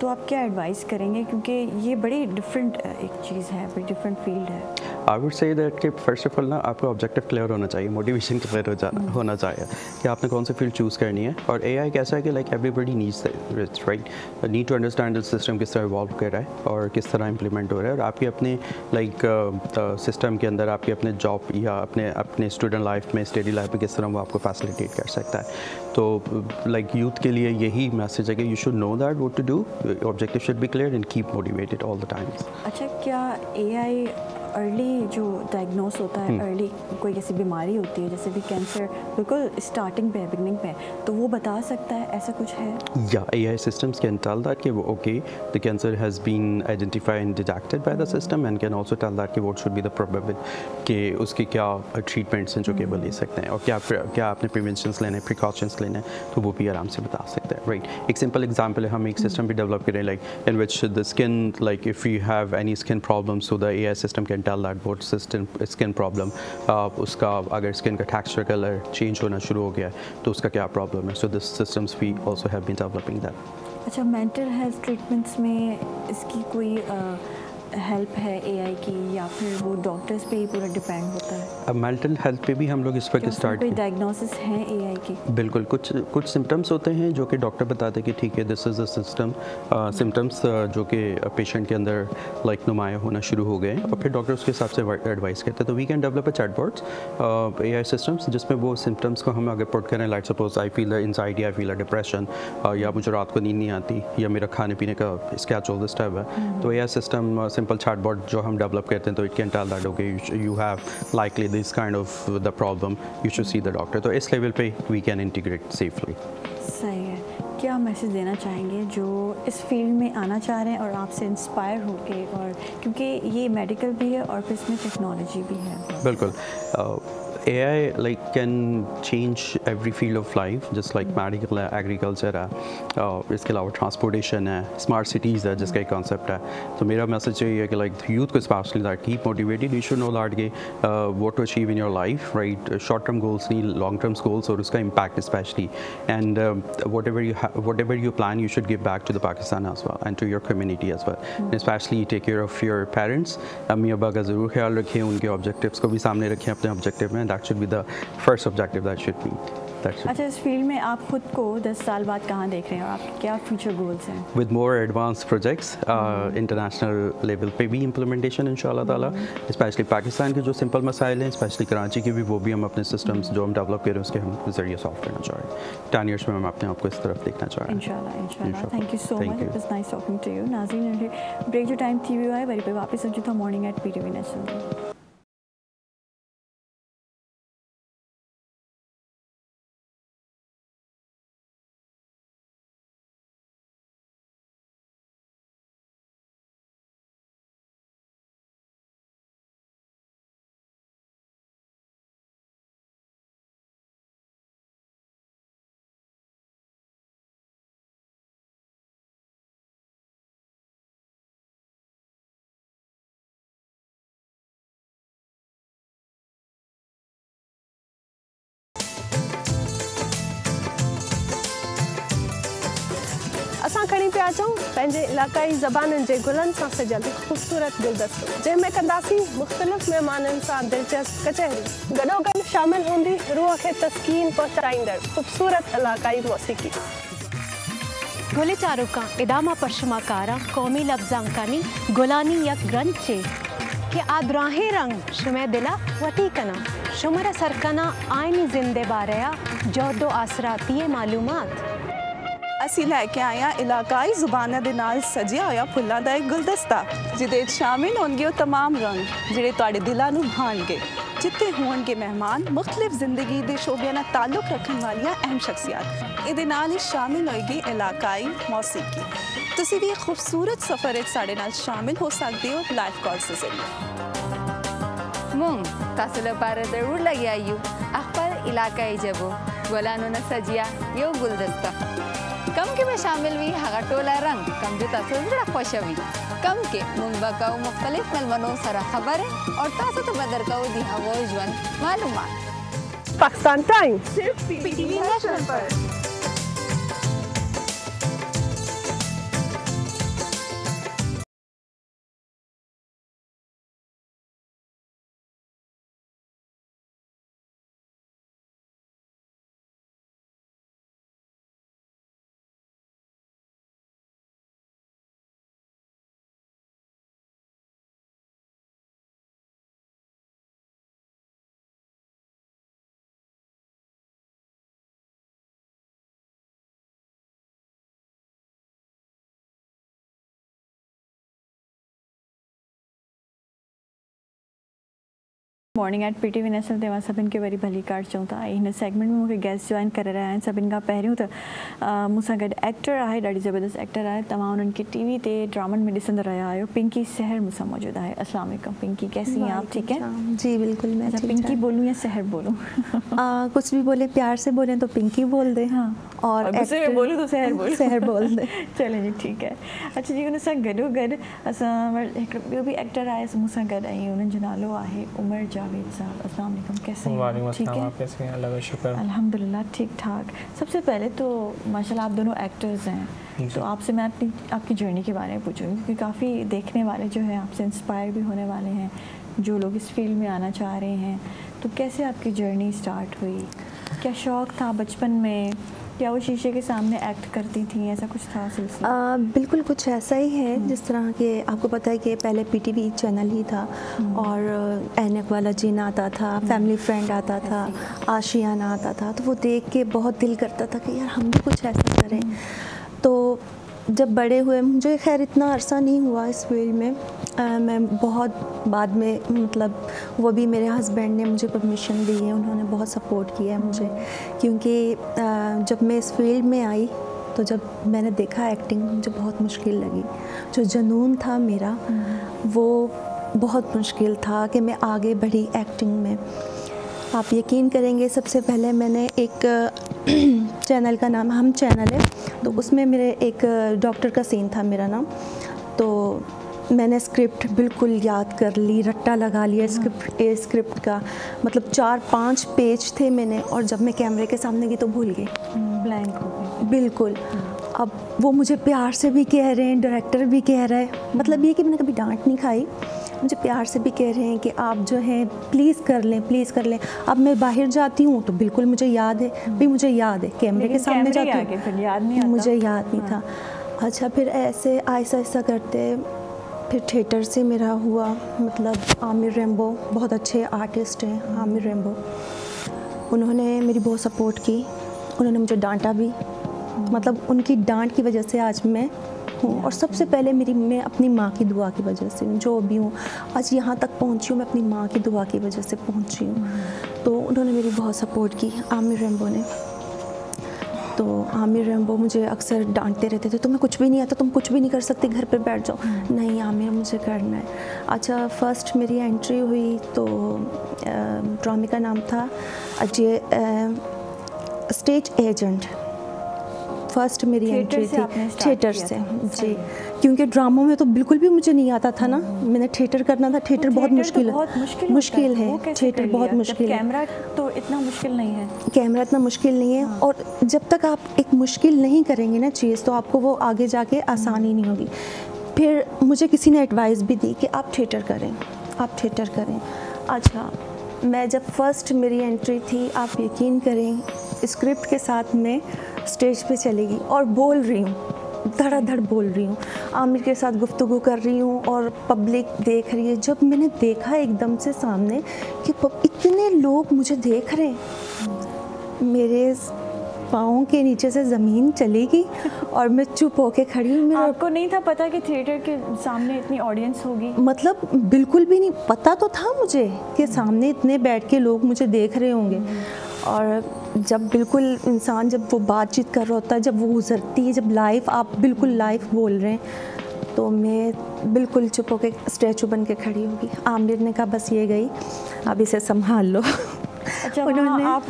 तो आप क्या एडवाइस करेंगे, क्योंकि ये बड़ी डिफरेंट एक चीज़ है, बड़ी डिफरेंट फील्ड है? आई वुड से दैट कि फर्स्ट ऑफ ऑल ना आपका ऑब्जेक्टिव क्लियर होना चाहिए, मोटिवेशन क्लियर होना चाहिए कि आपने कौन सी फील्ड चूज़ करनी है। और AI कैसा है कि like everybody needs it's right, need to understand the system किस तरह इवॉल्व कर रहा है और किस तरह इंप्लीमेंट हो रहा है, और आपके अपने लाइक सिस्टम के अंदर आपके अपने जॉब या अपने स्टूडेंट लाइफ में, स्टडी लाइफ में किस तरह वो आपको फैसिलिटेट कर सकता है। तो लाइक यूथ के लिए यही मैसेज है कि you should know that what to do, objective should be clear and keep motivated all the times. अच्छा, क्या AI अर्ली जो डायग्नोस होता है, अर्ली कोई ऐसी बीमारी होती है जैसे भी कैंसर, बिल्कुल स्टार्टिंग पे, बिगनिंग पे, तो वो बता सकता है, ऐसा कुछ है? या AI systems can tell that कि वो okay, the cancer has been identified and detected by the system, and can also tell that कि what should be the probability कि उसके क्या treatments हैं जो कि वो ले सकते हैं, और क्या आपने preventions लेने, precautions लेने, तो वो भी आराम से बता सकते हैं, right? एक simple example है, हम एक system भी develop करें like in which the skin, like if you have any skin problems, so the AI system can tell that what skin problem, उसका अगर skin का texture color change होना शुरू हो गया तो उसका क्या problem है, so this systems we also have been developing that. अच्छा, मेंटल हेल्थ ट्रीटमेंट्स में इसकी कोई हेल्प है AI की, या फिर वो डॉक्टर्स पे ही पूरा डिपेंड होता है? अब मेंटल हेल्थ पे भी हम लोग इस वक्त स्टार्ट कोई डायग्नोसिस है AI की? बिल्कुल, कुछ सिम्टम्स होते हैं जो कि डॉक्टर बताते हैं कि ठीक है this is a system symptoms जो कि पेशेंट के अंदर लाइक नुमाया होना शुरू हो गए, और फिर डॉक्टर उसके हिसाब से एडवाइस करते हैं। तो we can develop a chatbots AI systems जिसमें वो सिम्टम्स को हम अगर पुट करें, like suppose I feel anxiety, I feel depression, या मुझे रात को नींद नहीं आती, या मेरा खाने पीने का स्केड्यूल दिस टाइप है, तो AI सिस्टम सिंपल चैटबॉट जो हम डेवलप करते हैं, तो it can tell that okay you have likely this kind of the problem, you should see the doctor. तो इस लेवल पे वी कैन इंटीग्रेट सेफली। सही है। क्या मैसेज देना चाहेंगे जो इस फील्ड में आना चाह रहे हैं और आपसे इंस्पायर होके, और क्योंकि ये मेडिकल भी है और फिर इसमें टेक्नोलॉजी भी है। बिल्कुल AI like can change every field of life, just like medical है, agriculture है, इसके अलावा transportation है, smart cities है जिसका एक concept है। तो मेरा message यही है कि like youth को especially that keep motivated, you should know that कि what to achieve in your life, right? Short term goals नहीं, long term goals और उसका impact especially, and whatever you plan you should give back to the Pakistan as well and to your community as well, and especially take care of your parents, अम्मी अब्बा का ज़रूर ख्याल रखें, उनके objectives को भी सामने रखें अपने objective में। That should be the first objective that should be. अच्छा, इस फील्ड में आप खुद को 10 साल बाद कहाँ देख रहे हैं और आपके क्या फ्यूचर गोल्स हैं? With more advanced projects, international level पे भी implementation इंशाल्लाह ताला, especially पाकिस्तान के जो सिंपल मसाइल हैं, especially कराची के भी, वो भी हम अपने systems जो हम डेवलप कर रहे हैं उसके हम ज़रिए सॉल्व करना चाह रहे हैं। 10 years में हम अपने आप को इस तरफ देखना चाह रहे हैं। इंशाल्लाह। Thank you so much, it was nice talking to you. नाज़रीन, ब्रेक जो टाइम थी हुआ है वरी पे वापस समझो था मॉर्निंग एट PTV नेशनल। असां खणी पिया अचूं पंहिंजे इलाक़ाई ज़बानुनि जे गुलनि सां सजियल हिकु ख़ूबसूरत गुलदस्तो, जंहिंमें कंदासीं मुख़्तलिफ़ महिमाननि सां दिलचस्प कचहरी। गॾोगॾु शामिल हूंदी रूह खे तस्कीन पहुचाईंदड़ ख़ूबसूरत इलाक़ाई मौसीक़ी। गुले चारुका इदामा परशुमाकारा कौमी लफ्ज़ांकानी गुलानी यक ग्रंचे के आदराहे रंग शुमे दिला वती कना शुमर सरकना आयनी जिंदे बारया जोदो आसराती मालूमात। ਅਸੀਂ ਲੈ ਕੇ ਆਏ ਹਾਂ ਇਲਾਕਾਈ ਜ਼ੁਬਾਨਾਂ ਦੇ ਨਾਲ ਸਜਿਆ ਹੋਇਆ ਫੁੱਲਾਂ ਦਾ ਇੱਕ ਗੁਲਦਸਤਾ, ਜਿਹਦੇ ਵਿੱਚ ਸ਼ਾਮਿਲ ਹੋਣਗੇ ਉਹ तमाम ਰੰਗ ਜਿਹੜੇ ਤੁਹਾਡੇ ਦਿਲਾਂ ਨੂੰ ਭਾਣਗੇ, ਜਿੱਥੇ ਹੋਣਗੇ ਮਹਿਮਾਨ ਮੁxtਲਿਫ ਜ਼ਿੰਦਗੀ ਦੇ ਸ਼ੋਬਿਆਂ ਨਾਲ ਤਾਲੁਕ ਰੱਖਣ ਵਾਲੀਆਂ ਅਹਿਮ ਸ਼ਖਸੀਅਤ। ਇਹਦੇ ਨਾਲ ਹੀ ਸ਼ਾਮਿਲ ਹੋਏਗੀ ਇਲਾਕਾਈ ਮੌਸੀਕੀ। ਤੁਸੀਂ ਵੀ ਇੱਕ ਖੂਬਸੂਰਤ ਸਫ਼ਰ ਵਿੱਚ ਸਾਡੇ ਨਾਲ ਸ਼ਾਮਿਲ ਹੋ ਸਕਦੇ ਹੋ ਲਾਈਵ कॉल से ज़रिए। मूंग तासु लपारे ज़रूर लगी आयु अखबार इलाकाई जबो गुलानो न सजिया यो गुलदस्ता कम के में शामिल हुई हगा टोला रंग कम जो तासु जरा खुशवी कम के मूंग बकाऊ मुख्तलिफ मेलमनों सरा खबर है और तासु तो बदर का दी हवा जवान मालूमात। पाकिस्तान टाइम सिर्फ PTV नेशनल पर। मॉर्निंग एट PTV नेशनल ते सभिनि खे वरी भली कार्ड चऊं था। हिन सेगमेंट में मूंखे गेस्ट जॉइन करे रहिया आहिनि। सभिनि खां पहिरियों त मूंसां गॾु एक्टर आहे, ॾाढी ज़बरदस्त एक्टर आहे। तव्हां उन्हनि खे TV ते ड्रामनि में ॾिसंदा रहिया आहियो। पिंकी सहर मूंसां मौजूद आहे। अस्सलाम वालेकुम पिंकी, कैसी हैं आप? ठीक है जी बिल्कुल, मैं पिंकी बोलूँ या सहर बोलूँ? कुछ भी बोले, प्यार से बोलें तो पिंकी बोल दे, हाँ, और गुस्से में बोलूँ तो सहर बोल दे। चले जी ठीक है। अच्छा जी, उन सां गॾोगॾु असां वटि हिकिड़ो ॿियो बि एक्टर आहे मूंसां गॾु, ऐं उन्हनि जो नालो आहे उमर जावेद साहब। अस्सलाम वालेकुम, कैसे हैं? ठीक है, आप कैसे हैं? अल्लाह का शुक्र, अल्हम्दुलिल्लाह ठीक ठाक। सबसे पहले तो माशाल्लाह आप दोनों एक्टर्स हैं, तो आपसे मैं आपकी जर्नी के बारे में पूछूंगी, क्योंकि काफ़ी देखने वाले जो हैं आपसे इंस्पायर भी होने वाले हैं, जो लोग इस फील्ड में आना चाह रहे हैं। तो कैसे आपकी जर्नी स्टार्ट हुई? क्या शौक़ था बचपन में? क्या वो शीशे के सामने एक्ट करती थी? ऐसा कुछ था सिलसिला? बिल्कुल कुछ ऐसा ही है, जिस तरह के आपको पता है कि पहले PTV चैनल ही था और ऐनक वाला जीना आता था, फैमिली फ्रेंड आता था, आशियाना आता था, तो वो देख के बहुत दिल करता था कि यार हम भी कुछ ऐसा करें। तो जब बड़े हुए, मुझे खैर इतना अरसा नहीं हुआ इस फील्ड में, मैं बहुत बाद में, मतलब वो भी मेरे हस्बैंड ने मुझे परमिशन दी है, उन्होंने बहुत सपोर्ट किया है मुझे, क्योंकि जब मैं इस फील्ड में आई तो जब मैंने देखा एक्टिंग मुझे बहुत मुश्किल लगी। जो जुनून था मेरा वो बहुत मुश्किल था कि मैं आगे बढ़ी एक्टिंग में। आप यकीन करेंगे, सबसे पहले मैंने एक चैनल का नाम हम चैनल है, तो उसमें मेरे एक डॉक्टर का सीन था मेरा नाम, तो मैंने स्क्रिप्ट बिल्कुल याद कर ली, रट्टा लगा लिया स्क्रिप्ट का, मतलब 4-5 पेज थे मैंने, और जब मैं कैमरे के सामने गई तो भूल गई, ब्लैंक हो गई बिल्कुल। अब वो मुझे प्यार से भी कह रहे हैं, डायरेक्टर भी कह रहा है, मतलब ये कि मैंने कभी डांट नहीं खाई, मुझे प्यार से भी कह रहे हैं कि आप जो हैं प्लीज़ कर लें, प्लीज़ कर लें। अब मैं बाहर जाती हूँ तो बिल्कुल मुझे याद है, भी मुझे याद है, कैमरे के सामने जाती हूँ फिर याद नहीं आता। मुझे याद नहीं था। अच्छा, फिर ऐसे आहिस्ता आहिस्ता करते फिर थिएटर से मेरा हुआ, मतलब आमिर रेम्बो बहुत अच्छे आर्टिस्ट हैं, आमिर रेम्बो, उन्होंने मेरी बहुत सपोर्ट की, उन्होंने मुझे डांटा भी, मतलब उनकी डांट की वजह से आज मैं हूँ। और सबसे पहले मैं अपनी माँ की दुआ की वजह से जो भी हूँ, आज यहाँ तक पहुँची हूँ, मैं अपनी माँ की दुआ की वजह से पहुँची हूँ। तो उन्होंने मेरी बहुत सपोर्ट की, आमिर रेम्बो ने। तो आमिर रेम्बो मुझे अक्सर डांटते रहते थे, तुम्हें कुछ भी नहीं आता, तुम कुछ भी नहीं कर सकती, घर पे बैठ जाओ। नहीं आमिर, मुझे करना है। अच्छा, फर्स्ट मेरी एंट्री हुई तो ड्रामे का नाम था अजय स्टेज एजेंट। फर्स्ट मेरी एंट्री थी थिएटर से जी, क्योंकि ड्रामों में तो बिल्कुल भी मुझे नहीं आता था ना, मैंने थिएटर करना था। थिएटर बहुत मुश्किल है, मुश्किल है, थिएटर बहुत मुश्किल है। कैमरा तो इतना मुश्किल नहीं है, कैमरा इतना मुश्किल नहीं है। और जब तक आप एक मुश्किल नहीं करेंगे ना चीज़, तो आपको वो आगे जाके आसानी नहीं होगी। फिर मुझे किसी ने एडवाइस भी दी कि आप थिएटर करें, आप थिएटर करें। अच्छा, मैं जब फर्स्ट मेरी एंट्री थी, आप यकीन करें, स्क्रिप्ट के साथ मैं स्टेज पे चली गई और बोल रही हूँ, धड़ाधड़ बोल रही हूँ, आमिर के साथ गुफ्तगू कर रही हूँ और पब्लिक देख रही है। जब मैंने देखा एकदम से सामने कि इतने लोग मुझे देख रहे हैं, मेरे पाँव के नीचे से ज़मीन चली गई और मैं चुप होके खड़ी हूँ। आपको नहीं था पता कि थिएटर के सामने इतनी ऑडियंस होगी? मतलब बिल्कुल भी नहीं पता, तो था मुझे कि सामने इतने बैठ के लोग मुझे देख रहे होंगे। और जब बिल्कुल इंसान जब वो बातचीत कर रहा होता है, जब वो गुजरती है, जब लाइव आप बिल्कुल लाइव बोल रहे हैं, तो मैं बिल्कुल चुप होकर स्टैचू बन के खड़ी होगी। आमिर ने कहा बस ये गई, अब इसे संभाल लो। अच्छा, उन्होंने आप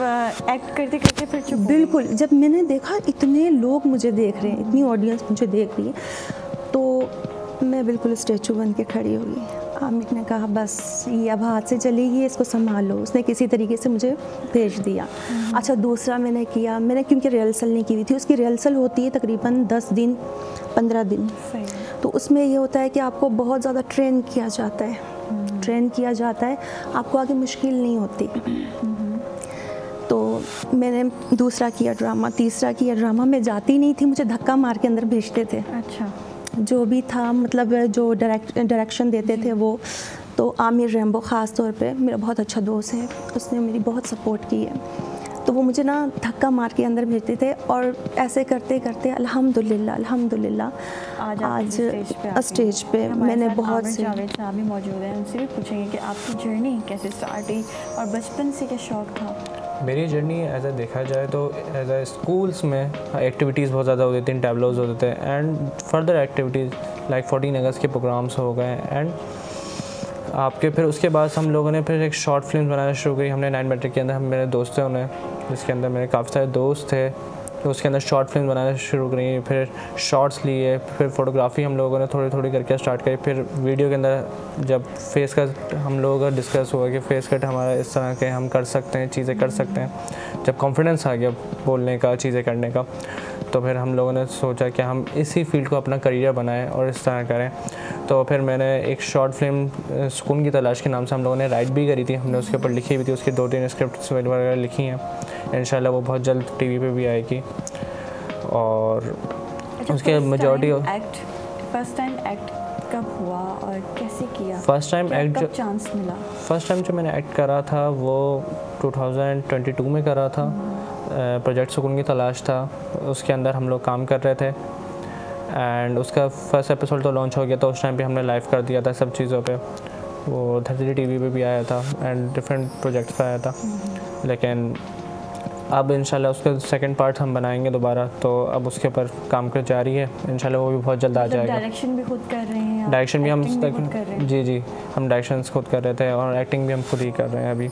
एक्ट करते करते फिर चुप? बिल्कुल, जब मैंने देखा इतने लोग मुझे देख रहे हैं, इतनी ऑडियंस मुझे देख रही है, तो मैं बिल्कुल स्टैचू बन के खड़ी होगी। आमिर ने कहा बस ये अब हाथ से चली गई, इसको संभाल लो। उसने किसी तरीके से मुझे भेज दिया। अच्छा, दूसरा मैंने किया, मैंने क्योंकि रिहर्सल नहीं की हुई थी, उसकी रिहर्सल होती है तकरीबन 10 दिन 15 दिन, तो उसमें ये होता है कि आपको बहुत ज़्यादा ट्रेन किया जाता है, ट्रेन किया जाता है, आपको आगे मुश्किल नहीं होती। तो मैंने दूसरा किया ड्रामा, तीसरा किया ड्रामा, मैं जाती नहीं थी, मुझे धक्का मार के अंदर भेजते थे। अच्छा, जो भी था, मतलब जो डायरेक्शन देते थे वो, तो आमिर रेम्बो ख़ास तौर पे मेरा बहुत अच्छा दोस्त है, उसने मेरी बहुत सपोर्ट की है। तो वो मुझे ना धक्का मार के अंदर भेजते थे, और ऐसे करते करते अल्हम्दुलिल्लाह आज स्टेज पे मैंने बहुत से जावेद साहब भी मौजूद हैं, उनसे भी पूछेंगे कि आपकी जर्नी कैसे स्टार्ट हुई और बचपन से क्या शौक़ था? मेरी जर्नी एज ए देखा जाए तो एज ए स्कूल्स में एक्टिविटीज़ बहुत ज़्यादा होती थी, टैबलोज होते थे, एंड फर्दर एक्टिविटीज़ लाइक 14 अगस्त के प्रोग्राम्स हो गए, एंड आपके फिर उसके बाद हम लोगों ने फिर एक शॉर्ट फिल्म बनाना शुरू की हमने 9 मैट्रिक के अंदर। हम मेरे दोस्त थे उन्हें, जिसके अंदर मेरे काफ़ी सारे दोस्त थे, तो उसके अंदर शॉर्ट फिल्म बनाना शुरू करी, फिर शॉर्ट्स लिए, फिर फोटोग्राफी हम लोगों ने थोड़ी थोड़ी करके स्टार्ट करी। फिर वीडियो के अंदर जब फेस कट हम लोगों का डिस्कस हुआ कि फेस कट हमारा इस तरह के हम कर सकते हैं, चीज़ें कर सकते हैं, जब कॉन्फिडेंस आ गया बोलने का, चीज़ें करने का, तो फिर हम लोगों ने सोचा कि हम इसी फील्ड को अपना करियर बनाएं और इस तरह करें। तो फिर मैंने एक शॉर्ट फिल्म सुकून की तलाश के नाम से हम लोगों ने राइट भी करी थी, हमने उसके ऊपर लिखी हुई थी, उसकी 2-3 स्क्रिप्ट्स वगैरह लिखी हैं, इंशाल्लाह वो बहुत जल्द टीवी पे भी आएगी। और उसके मेजॉरिटी फर्स्ट टाइम एक्ट कब हुआ और कैसे किया? फर्स्ट टाइम एक्ट कब चांस मिला? फर्स्ट टाइम जो मैंने एक्ट करा था वो 2022 में करा था, प्रोजेक्ट सुकून की तलाश था, उसके अंदर हम लोग काम कर रहे थे, एंड उसका फर्स्ट एपिसोड तो लॉन्च हो गया था, उस टाइम पे हमने लाइव कर दिया था सब चीज़ों पे, वो धरती टीवी पे भी आया था एंड डिफरेंट प्रोजेक्ट्स पे आया था। लेकिन अब इंशाल्लाह उसका सेकंड पार्ट हम बनाएंगे दोबारा, तो अब उसके ऊपर काम कर जारी है, इंशाल्लाह वो भी बहुत जल्द आ जाएगा। डायरेक्शन भी खुद कर रहे हैं? डायरेक्शन भी हम जी हम डायरेक्शंस खुद कर रहे थे और एक्टिंग भी हम खुद ही कर रहे हैं अभी,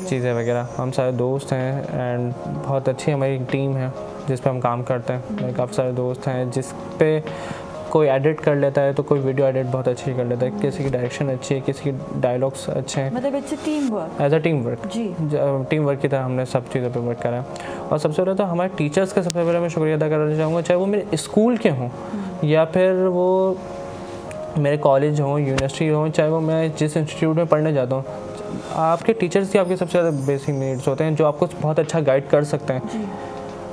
चीज़ें वगैरह। हम सारे दोस्त हैं एंड बहुत अच्छी हमारी टीम है जिस पे हम काम करते हैं। मेरे काफ़ी सारे दोस्त हैं जिस पे कोई एडिट कर लेता है, तो कोई वीडियो एडिट बहुत अच्छी कर लेता है, किसी की डायरेक्शन अच्छी है, किसी की डायलॉग्स अच्छे हैं। मतलब it's team work, as a team work जी, टीम वर्क की तरह हमने सब चीज़ों पे वर्क करा है। और सबसे पहले तो हमारे टीचर्स का सबसे पहले मैं शुक्रिया अदा करना चाहूँगा, चाहे वो मेरे स्कूल के हों या फिर वो मेरे कॉलेज हों, यूनिवर्सिटी हों, चाहे वो मैं जिस इंस्टीट्यूट में पढ़ने जाता हूँ। आपके टीचर्स की आपके सबसे ज़्यादा बेसिक नीड्स होते हैं जो आपको बहुत अच्छा गाइड कर सकते हैं।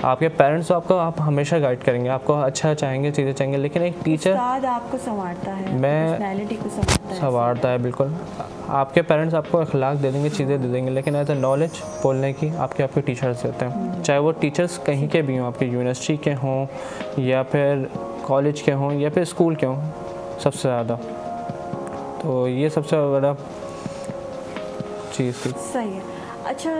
आपके पेरेंट्स तो आपको आप हमेशा गाइड करेंगे, आपको अच्छा चाहेंगे, चीज़ें चाहेंगे, लेकिन एक टीचर आपको संवारता है, पर्सनैलिटी को संवारता है। बिल्कुल, आपके पेरेंट्स आपको अखलाक दे देंगे, चीज़ें दे देंगे, लेकिन एज अ नॉलेज बोलने की आपके टीचर्स देते हैं। चाहे वो टीचर्स कहीं के भी हों, आपके यूनिवर्सिटी के हों या फिर कॉलेज के हों या फिर स्कूल के हों, सबसे ज़्यादा तो ये सबसे बड़ा चीज़ थी। सही है। अच्छा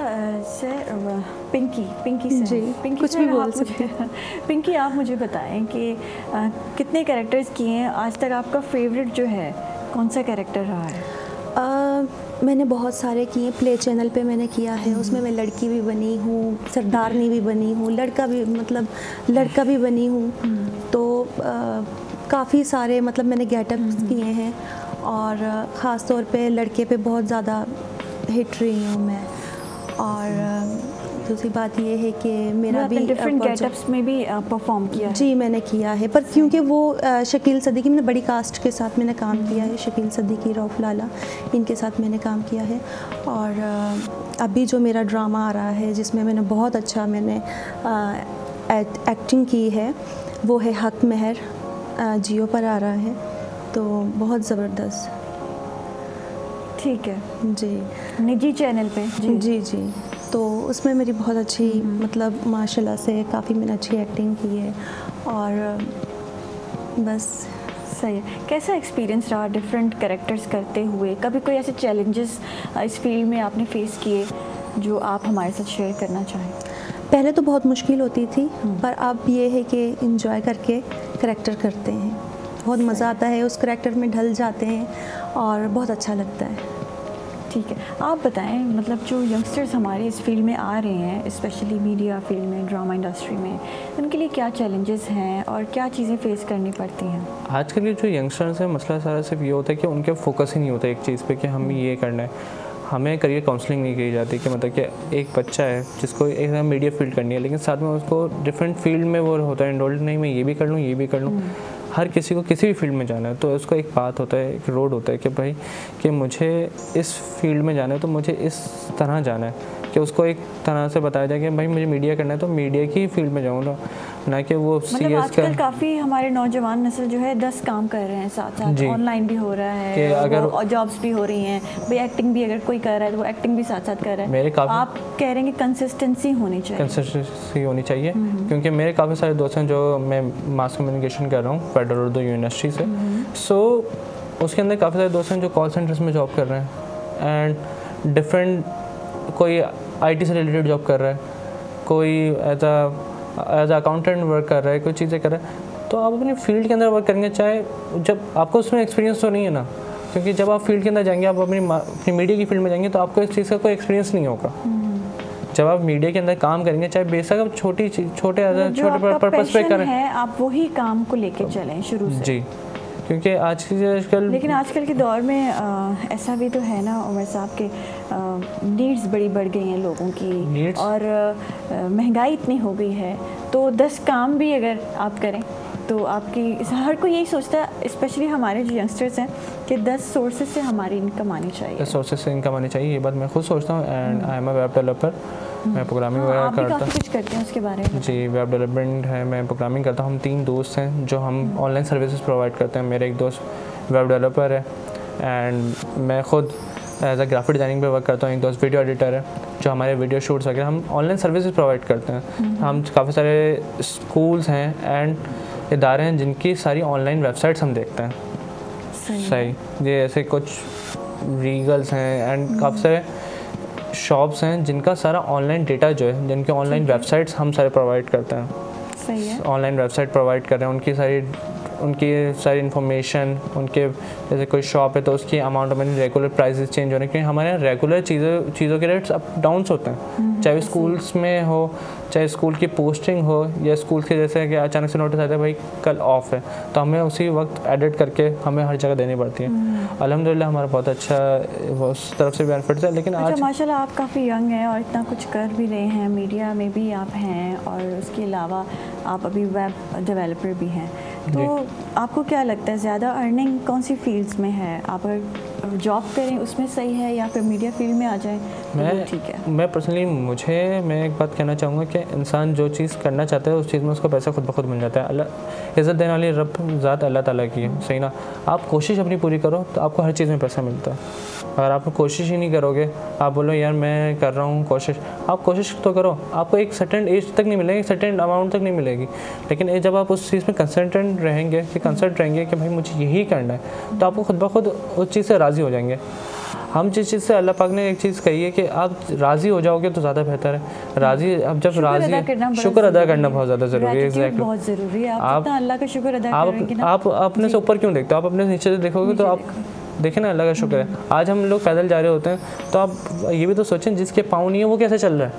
सर, पिंकी सर, जी, पिंकी कुछ सर, भी बोल सकते हैं। पिंकी, आप मुझे बताएं कि कितने कैरेक्टर्स किए हैं आज तक? आपका फेवरेट जो है कौन सा कैरेक्टर रहा है? मैंने बहुत सारे किए, प्ले चैनल पे मैंने किया है, उसमें मैं लड़की भी बनी हूँ, सरदारनी भी बनी हूँ, लड़का भी बनी हूँ। तो काफ़ी सारे मतलब मैंने गेटअप्स किए हैं और ख़ास तौर पे लड़के पे बहुत ज़्यादा हिट रही हूँ मैं। और दूसरी बात ये है कि मेरा भी डिफरेंट गेटअप्स में भी परफॉर्म किया है। जी मैंने किया है, पर क्योंकि वो शकील सद्दीकी, मैंने बड़ी कास्ट के साथ मैंने काम किया है, शकील सद्दीकी, रऊफ लाला, इनके साथ मैंने काम किया है। और अभी जो मेरा ड्रामा आ रहा है जिसमें मैंने बहुत अच्छा एक्टिंग की है वो है हक महर, जियो पर आ रहा है, तो बहुत ज़बरदस्त। ठीक है जी, निजी चैनल पे। जी तो उसमें मेरी बहुत अच्छी मतलब माशाल्लाह से काफ़ी मैंने अच्छी एक्टिंग की है और बस। सही है। कैसा एक्सपीरियंस रहा डिफरेंट कैरेक्टर्स करते हुए? कभी कोई ऐसे चैलेंजेस इस फील्ड में आपने फेस किए जो आप हमारे साथ शेयर करना चाहें? पहले तो बहुत मुश्किल होती थी, पर अब ये है कि इंजॉय करके करैक्टर करते हैं, बहुत मज़ा आता है, उस करैक्टर में ढल जाते हैं और बहुत अच्छा लगता है। ठीक है, आप बताएं मतलब जो यंगस्टर्स हमारे इस फील्ड में आ रहे हैं, स्पेशली मीडिया फील्ड में, ड्रामा इंडस्ट्री में, उनके लिए क्या चैलेंजेस हैं और क्या चीज़ें फेस करनी पड़ती हैं? आजकल के जो यंगस्टर्स हैं, मसला सारा सिर्फ ये होता है कि उनके फोकस ही नहीं होता एक चीज़ पे कि हमें ये करना है। हमें करियर काउंसलिंग नहीं की जाती कि मतलब कि एक बच्चा है जिसको एक मीडिया फील्ड करनी है, लेकिन साथ में उसको डिफरेंट फील्ड में वो होता है इनरोल्ड, नहीं मैं ये भी कर लूँ, ये भी कर लूँ। हर किसी को किसी भी फील्ड में जाना है तो उसको एक बात होता है, एक रोड होता है कि भाई कि मुझे इस फील्ड में जाना है तो मुझे इस तरह जाना है, कि उसको एक तरह से बताया जाए कि भाई मुझे मीडिया करना है तो मीडिया की फील्ड में जाऊँगा, ना कि वो मतलब आजकल काफ़ी हमारे नौजवान नस्ल जो है 10 काम कर रहे हैं साथ साथ, ऑनलाइन भी हो रहा है, अगर जॉब्स भी हो रही हैं, भाई एक्टिंग भी अगर कोई कर रहा है तो वो एक्टिंग भी साथ साथ कर रहा है। आप कह रहे हैं कि कंसिस्टेंसी होनी चाहिए, क्योंकि मेरे काफ़ी सारे दोस्त हैं जो मैं मास कम्युनिकेशन कर रहा हूँ फेडरल उर्दू यूनिवर्सिटी से, सो उसके अंदर काफ़ी सारे दोस्त हैं जो कॉल सेंटर्स में जॉब कर रहे हैं एंड डिफरेंट, कोई IT से रिलेटेड जॉब कर रहा है, कोई एज अ अकाउंटेंट वर्क कर रहा है, कोई चीज़ें कर रहा है। तो आप अपनी फील्ड के अंदर वर्क करेंगे, चाहे जब आपको उसमें एक्सपीरियंस तो नहीं है ना, क्योंकि जब आप फील्ड के अंदर जाएंगे, आप अपनी मीडिया की फील्ड में जाएंगे तो आपको इस चीज़ का कोई एक्सपीरियंस नहीं होगा। जब आप मीडिया के अंदर काम करेंगे, चाहे बेशक आप छोटे पर्पस पे करें, आप वही काम को लेके चलें शुरू से। जी, क्योंकि आजकल लेकिन आजकल के दौर में ऐसा भी तो है ना उमर साहब के नीड्स बड़ी बढ़ गई हैं लोगों की, और महंगाई इतनी हो गई है, तो 10 काम भी अगर आप करें तो आपकी, हर कोई यही सोचता है, स्पेशली हमारे जो यंगस्टर्स हैं, कि 10 सोर्सेज से हमारी इनकम आनी चाहिए। 10 सोर्सेज से इनकम आनी चाहिए, ये बात मैं खुद सोचता हूँ। And I am a web developer, मैं प्रोग्रामिंग वगैरह करता हूँ। कुछ करते हैं उसके बारे में? जी, वेब डेवलपमेंट है, मैं प्रोग्रामिंग करता हूँ। हम 3 दोस्त हैं जो हम ऑनलाइन सर्विसेज प्रोवाइड करते हैं। मेरे एक दोस्त वेब डेवलपर है एंड मैं खुद एज अ ग्राफिक डिज़ाइनिंग पे वर्क करता हूँ। एक दोस्त वीडियो एडिटर है जो हमारे वीडियो शूट्स वगैरह, हम ऑनलाइन सर्विसेज प्रोवाइड करते हैं। हम काफ़ी सारे स्कूल्स हैं एंड इदारे हैं जिनकी सारी ऑनलाइन वेबसाइट्स हम देखते हैं। सही ये ऐसे कुछ रीगल्स हैं एंड काफ़ी सारे शॉप्स हैं जिनका सारा ऑनलाइन डेटा जो है, जिनके ऑनलाइन वेबसाइट्स हम सारे प्रोवाइड करते हैं। सही है। ऑनलाइन वेबसाइट प्रोवाइड कर रहे हैं, उनकी सारी इन्फॉर्मेशन, उनके जैसे कोई शॉप है तो उसकी अमाउंट में रेगुलर प्राइसेस चेंज होने के, हमारे यहाँ रेगुलर चीज़ों के रेट्स अप डाउन्स होते हैं, चाहे स्कूल्स में हो, चाहे स्कूल की पोस्टिंग हो, या स्कूल के जैसे कि अचानक से नोटिस आता है भाई कल ऑफ है, तो हमें उसी वक्त एडिट करके हमें हर जगह देनी पड़ती है। अल्हम्दुलिल्लाह हमारा बहुत अच्छा उस तरफ से बेनिफिट्स है। लेकिन आज माशाल्लाह आप काफ़ी यंग हैं और इतना कुछ कर भी रहे हैं, मीडिया में भी आप हैं और उसके अलावा आप अभी वेब डेवलपर भी हैं, तो आपको क्या लगता है ज़्यादा अर्निंग कौन सी फील्ड्स में है? आप अगर जॉब करें उसमें सही है या फिर मीडिया फील्ड में आ जाए तो ठीक है? मैं पर्सनली मैं एक बात कहना चाहूँगा कि इंसान जो चीज़ करना चाहता है उस चीज़ में उसको पैसा खुद ब खुद मिल जाता है। अल्लाह इज़्ज़त देने वाली रब ज़ात अल्लाह ताला की है, सही ना? आप कोशिश अपनी पूरी करो तो आपको हर चीज़ में पैसा मिलता है। अगर आप कोशिश ही नहीं करोगे, आप बोलो यार मैं कर रहा हूँ कोशिश, आप कोशिश तो करो, आपको एक सर्टेन एज तक नहीं मिलेगी, एक सर्टेन अमाउंट तक नहीं मिलेगी, लेकिन जब आप उस चीज़ में कंसंट्रेट रहेंगे कि कंसंट्रेट रहेंगे कि भाई मुझे यही करना है, तो आपको खुद ब खुद उस चीज़ से राज़ी हो जाएंगे। हम जिस चीज़ से अल्लाह पाक ने एक चीज़ कही है कि आप राज़ी हो जाओगे तो ज़्यादा बेहतर है। राज़ी अब जब राज़ी शुक्र अदा करना बहुत ज़्यादा ज़रूरी है। एग्जैक्टली, बहुत ज़रूरी है। आप अल्लाह का शुक्र अदा करेंगे ना, आप अपने से ऊपर क्यों देखते हो? आप अपने नीचे से देखोगे तो आप देखें ना, अल्लाह का शुक्र है। आज हम लोग पैदल जा रहे होते हैं तो आप ये भी तो सोचें जिसके पाँव नहीं है वो कैसे चल रहा है,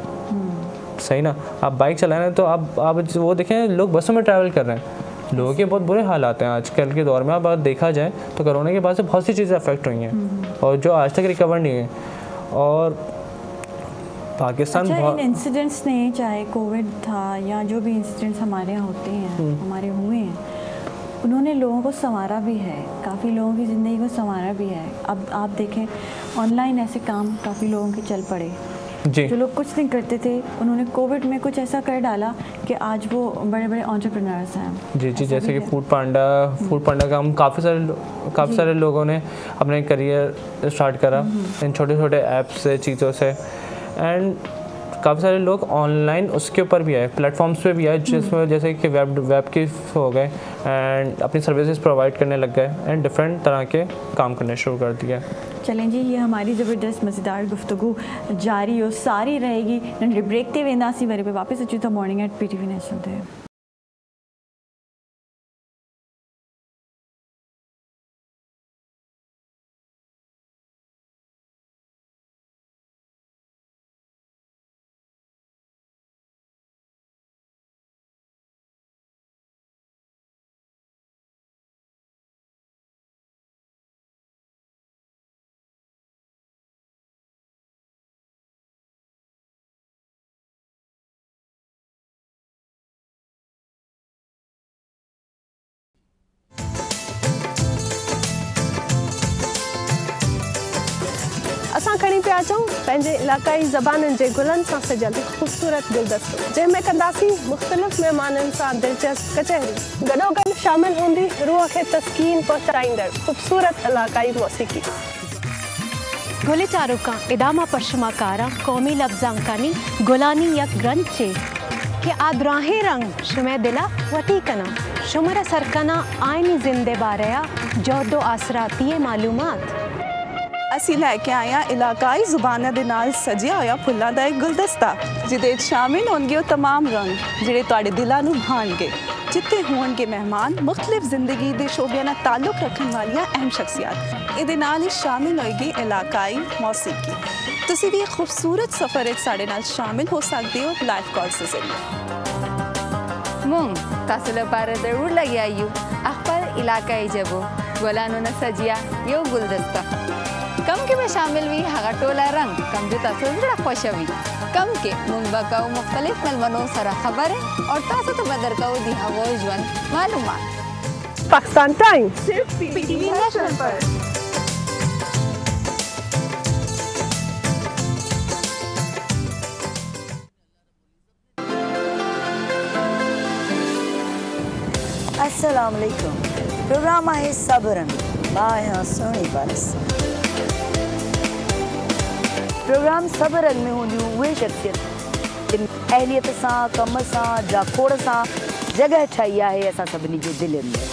सही ना? आप बाइक चला रहे हैं तो आप वो देखें, लोग बसों में ट्रैवल कर रहे हैं, लोगों के बहुत बुरे हाल आते हैं आजकल के दौर में। अब अगर देखा जाए तो कोरोना के बाद से बहुत सी चीज़ें अफेक्ट हुई हैं और जो आज तक रिकवर नहीं हुई। और पाकिस्तान इन इंसिडेंट्स ने, चाहे कोविड था या जो भी इंसिडेंट्स हमारे यहाँ होते हैं, हमारे हुए हैं, उन्होंने लोगों को संवारा भी है, काफ़ी लोगों की ज़िंदगी को संवारा भी है। अब आप देखें ऑनलाइन ऐसे काम काफ़ी लोगों के चल पड़े जी। जो लोग कुछ नहीं करते थे, उन्होंने कोविड में कुछ ऐसा कर डाला कि आज वो बड़े बड़े एंटरप्रेन्योर्स हैं। जी, जैसे कि फूड पांडा का हम काफ़ी सारे लोगों ने अपने करियर स्टार्ट करा इन छोटे छोटे ऐप्स से, चीज़ों से। एंड काफ़ी सारे लोग ऑनलाइन उसके ऊपर भी आए, प्लेटफॉर्म्स पे भी आए, जिसमें जैसे कि वेब के हो गए एंड अपनी सर्विसेज प्रोवाइड करने लग गए एंड डिफरेंट तरह के काम करने शुरू कर दिया। चलें जी, ये हमारी ज़बरदस्त मज़ेदार गुफ्तगू जारी और सारी रहेगी। नंढे ब्रेक ते वेंदासीं, वरी पे वापस अचूं था मॉर्निंग एट PTV नेशनल ते। असां खणी पिया अचूं पंहिंजे इलाक़ाई ज़बानुनि जे गुलनि सां सजियल ख़ूबसूरत गुलदस्तो, जंहिंमें कंदासीं मुख़्तलिफ़ महिमाननि सां दिलचस्प कचहरी। गॾोगॾु शामिल हूंदी रूह खे तस्कीन पहुचाईंदड़ ख़ूबसूरत इलाक़ाई मौसीक़ी। गुले चारुका इदामा परशमाकारा कौमी लफ्ज़ांकानी गुलानी यक ग्रंचे के आद्राहे रंग शुमे दिला वती कना शुमर सरकना आयनी जिंदे बारया जोदो आसराती मालूमात। ਅਸੀਂ ਲੈ ਕੇ ਆਏ ਹਾਂ ਇਲਾਕਾਈ ਜ਼ੁਬਾਨਾਂ ਦੇ ਨਾਲ ਸਜਿਆ ਹੋਇਆ ਫੁੱਲਾਂ ਦਾ ਇੱਕ ਗੁਲਦਸਤਾ, ਜਿਹਦੇ ਵਿੱਚ ਸ਼ਾਮਿਲ ਹੋਣਗੇ ਉਹ तमाम ਰੰਗ ਜਿਹੜੇ ਤੁਹਾਡੇ ਦਿਲਾਂ ਨੂੰ ਭਾਣਗੇ, ਜਿੱਥੇ ਹੋਣਗੇ ਮਹਿਮਾਨ ਮੁxtਲਿਫ ਜ਼ਿੰਦਗੀ ਦੇ ਸ਼ੋਬਿਆਂ ਨਾਲ ਤਾਲੁਕ ਰੱਖਣ ਵਾਲੀਆਂ ਅਹਿਮ ਸ਼ਖਸੀਅਤ। ਇਹਦੇ ਨਾਲ ਹੀ ਸ਼ਾਮਿਲ ਹੋਏਗੀ ਇਲਾਕਾਈ ਮੌਸੀਕੀ। ਤੁਸੀਂ ਵੀ ਇੱਕ ਖੂਬਸੂਰਤ ਸਫ਼ਰ ਵਿੱਚ ਸਾਡੇ ਨਾਲ ਸ਼ਾਮਿਲ ਹੋ ਸਕਦੇ ਹੋ ਲਾਈਵ कॉल से ज़रिए। मूंग तासु लपारे ज़रूर लगी आयु अखबार इलाकाई जबो गुलानो न सजिया यो गुलदस्ता कम के में शामिल हुई हगा टोला रंग कम जो तासु जरा खुशवी कम के मूंग बकाऊ मुख्तलिफ मलमनों सरा खबर है और तासु तो बदर का दी हवा जवान मालूमात। पाकिस्तान टाइम सिर्फ PTV नेशनल पर। अस्सलाम वालेकुम। प्रोग्राम है सबरन बाया सोनी बरस। प्रोग्राम सबरन में होंदी उहे शख्सियत अहलियत सां कम सां जाखोड़ सां जगह ठाही है असां सभिनी जे दिलनि में।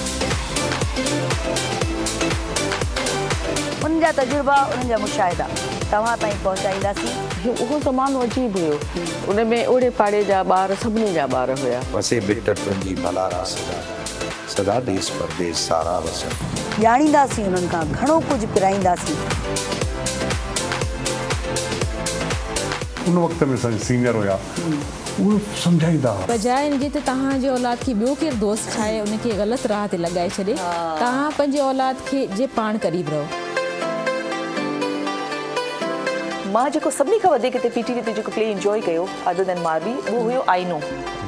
उनजा तजुर्बा, उनजा मुशाहिदा तव्हां ताईं पहुचाईंदासीं उहो ज़मानो अजीब हुयो उन में ओड़े पाड़े जा ॿार सभिनी जा ॿार हुया वसे बिटर तुंहिंजी भलारा सदा देश परदेश सारा वसन ॼाणींदासीं उन्हनि खां घणो कुझु पिराईंदासीं उन वक़्त में सीनियर हुया उहो सम्झाईंदा बजाए इनजे त तव्हांजे औलाद खे ॿियो केरु दोस्त ठाहे उनखे ग़लति राह ते लॻाए छॾे तव्हां पंहिंजे औलाद खे जे पाण क़रीब रहो मां जेको सभिनी खां वधीक हिते पीटीवी ते जेको प्ले एंजॉय कयो अदर देन मारवी उहो हुयो आईनो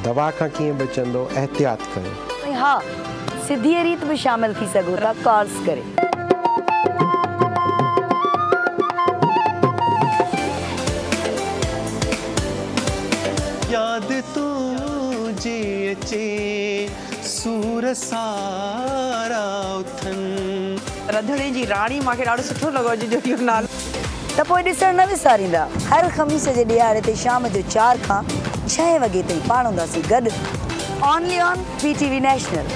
दवा खां कीअं बचंदो एहतियात कयो ऐं हा सिधी रीत में शामिल थी सघो था कार्स करे याद तुझे अचे सूर सारा उथन रंधिणे जी राणी मूंखे ॾाढो सुठो लॻो जो इहो नालो त पोइ ॾिसण न विसारींदा हर ख़मीस जे ॾियारे ते शाम जो 4 खां 6 वॻे ताईं पाण हूंदासीं गॾु only on PTV national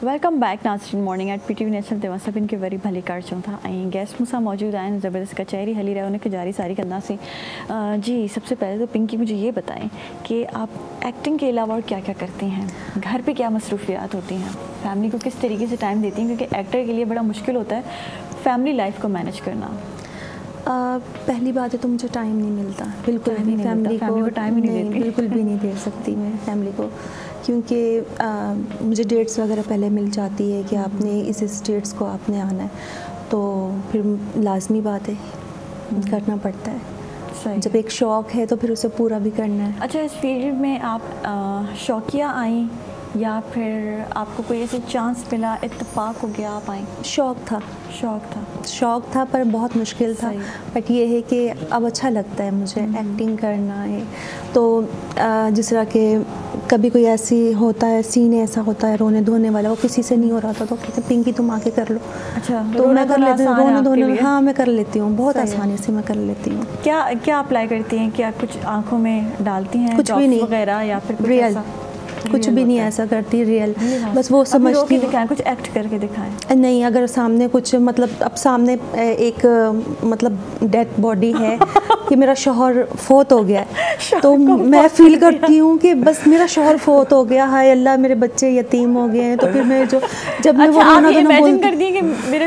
welcome back नाज़रीन मॉर्निंग एट पीटीवी नेशनल ते सभिनि खे वरी भली कर चऊं था ऐं गेस्ट मूंसां मौजूदु आहिनि ज़बरदस्त कचहरी हली रहा है उनके जारी सारी कंदासीं जी सबसे पहले तो पिंकी मुझे ये बताएं कि आप एक्टिंग के अलावा और क्या क्या करती हैं घर पे क्या मसरूफियात होती हैं फैमिली को किस तरीके से टाइम देती हैं क्योंकि एक्टर के लिए बड़ा मुश्किल होता है फैमिली लाइफ को मैनेज करना पहली बात है तो मुझे टाइम नहीं मिलता बिल्कुल भी फैमिली को टाइम ही नहीं देती बिल्कुल भी नहीं दे सकती मैं फैमिली को क्योंकि मुझे डेट्स वगैरह पहले मिल जाती है कि आपने इस डेट्स को आपने आना है तो फिर लाजमी बात है करना पड़ता है जब एक शौक़ है तो फिर उसे पूरा भी करना है। अच्छा इस फील्ड में आप शौकिया आई या फिर आपको कोई ऐसे चांस मिला इत्तेफाक हो गया आप आई? शौक़ था पर बहुत मुश्किल था बट ये है कि अब अच्छा लगता है मुझे एक्टिंग करना है तो जिस तरह के कभी कोई ऐसी होता है सीन ऐसा होता है रोने धोने वाला वो किसी से नहीं हो रहा था तो कहते पिंकी तुम आके कर लो। अच्छा तो मैं कर लेती हूँ रोने धोने हाँ मैं कर लेती हूँ बहुत आसानी से मैं कर लेती हूँ। क्या क्या अप्लाई करती हैं क्या कुछ आँखों में डालती हैं कुछ भी नहीं वगैरह या फिर रियल कुछ भी नहीं ऐसा करती रियल बस वो समझती दिखाएं कुछ एक्ट करके दिखाएं नहीं अगर सामने कुछ मतलब अब सामने एक मतलब डेड बॉडी है कि मेरा शौहर फोत हो गया है तो मैं फील करती हूँ कि बस मेरा शौहर फोत हो गया हाय अल्लाह मेरे बच्चे यतीम हो गए हैं तो फिर मैं जो जब मैं वो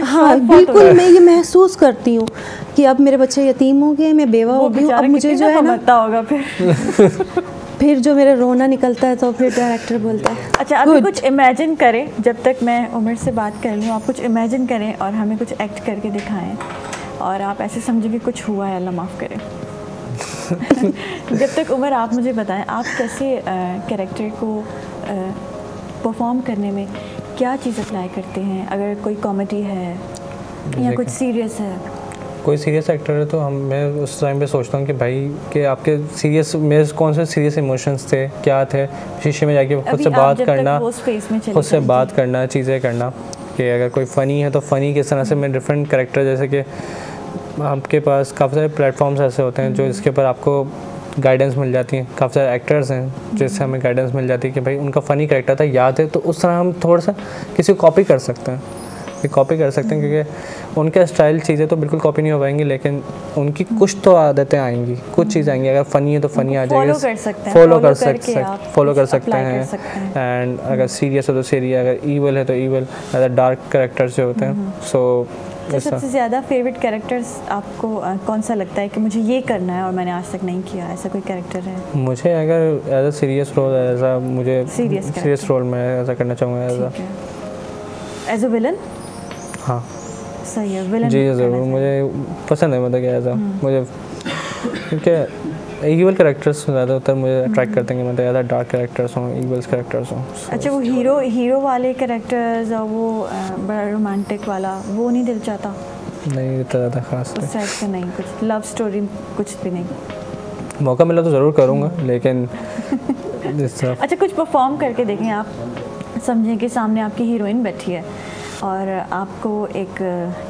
हाँ बिल्कुल मैं ये महसूस करती हूँ कि अब मेरे बच्चे यतीम हो गए मैं बेवा हो गई हूँ अब मुझे जो है ना फिर जो मेरा रोना निकलता है तो फिर डायरेक्टर बोलता है। अच्छा अभी कुछ इमेजिन करें जब तक मैं उमर से बात कर लूँ आप कुछ इमेजिन करें और हमें कुछ एक्ट करके दिखाएं और आप ऐसे समझें कि कुछ हुआ है अल्लाह माफ़ करे। जब तक उमर आप मुझे बताएं आप कैसे कैरेक्टर को परफॉर्म करने में क्या चीज़ अप्लाई करते हैं अगर कोई कॉमेडी है या कुछ सीरियस है कोई सीरियस एक्टर है तो मैं उस टाइम पे सोचता हूँ कि भाई कि आपके सीरियस मेरे कौन से सीरियस इमोशंस थे क्या थे शीशे में जाके खुद से बात करना खुद से बात करना चीज़ें करना कि अगर कोई फ़नी है तो फ़नी किस तरह से मैं डिफरेंट कैरेक्टर जैसे कि आपके पास काफ़ी सारे प्लेटफॉर्म्स ऐसे होते हैं जो इसके ऊपर आपको गाइडेंस मिल जाती है काफ़ी सारे एक्टर्स हैं जिससे हमें गाइडेंस मिल जाती है कि भाई उनका फ़नी कैरेक्टर था याद है तो उस तरह हम थोड़ा सा किसी को कॉपी कर सकते हैं क्योंकि उनका स्टाइल चीज़ें तो बिल्कुल कॉपी नहीं हो पाएंगी लेकिन उनकी कुछ तो आदतें आएंगी कुछ चीज़ आएंगी अगर फ़नी है तो फ़नी आ जाएगी फॉलो कर सकते हैं एंड अगर सीरियस है तो सीरियस अगर ईवल है तो ईवल अगर डार्क कैरेक्टर्स जो होते हैं सो सबसे ज़्यादा फेवरेट कैरेक्टर्स आपको कौन सा लगता है कि मुझे ये करना है और मैंने आज तक नहीं किया ऐसा कोई कैरेक्टर है? मुझे अगर एज अ सीरियस रोल ऐसा मुझे सीरियस रोल में ऐसा करना चाहूँगा एज अ विलन। हाँ सही है विलन जी ज़रूर मुझे पसंद है मतलब कि ऐसा मुझे क्योंकि ईवल कैरेक्टर्स ज़्यादातर मुझे अट्रैक्ट करते हैं, मतलब ज़्यादा डार्क कैरेक्टर्स हों, ईवल्स कैरेक्टर्स हों। अच्छा, वो हीरो वाले कैरेक्टर्स और वो बड़ा रोमांटिक वाला वो नहीं दिल चाहता? नहीं, इतना ज़्यादा खास उस साइड से नहीं, कुछ लव स्टोरी कुछ भी नहीं? मौका मिला तो ज़रूर करूँगा, लेकिन अच्छा, कुछ परफॉर्म करके देखें आप, समझें कि सामने आपकी हीरोइन बैठी है और आपको एक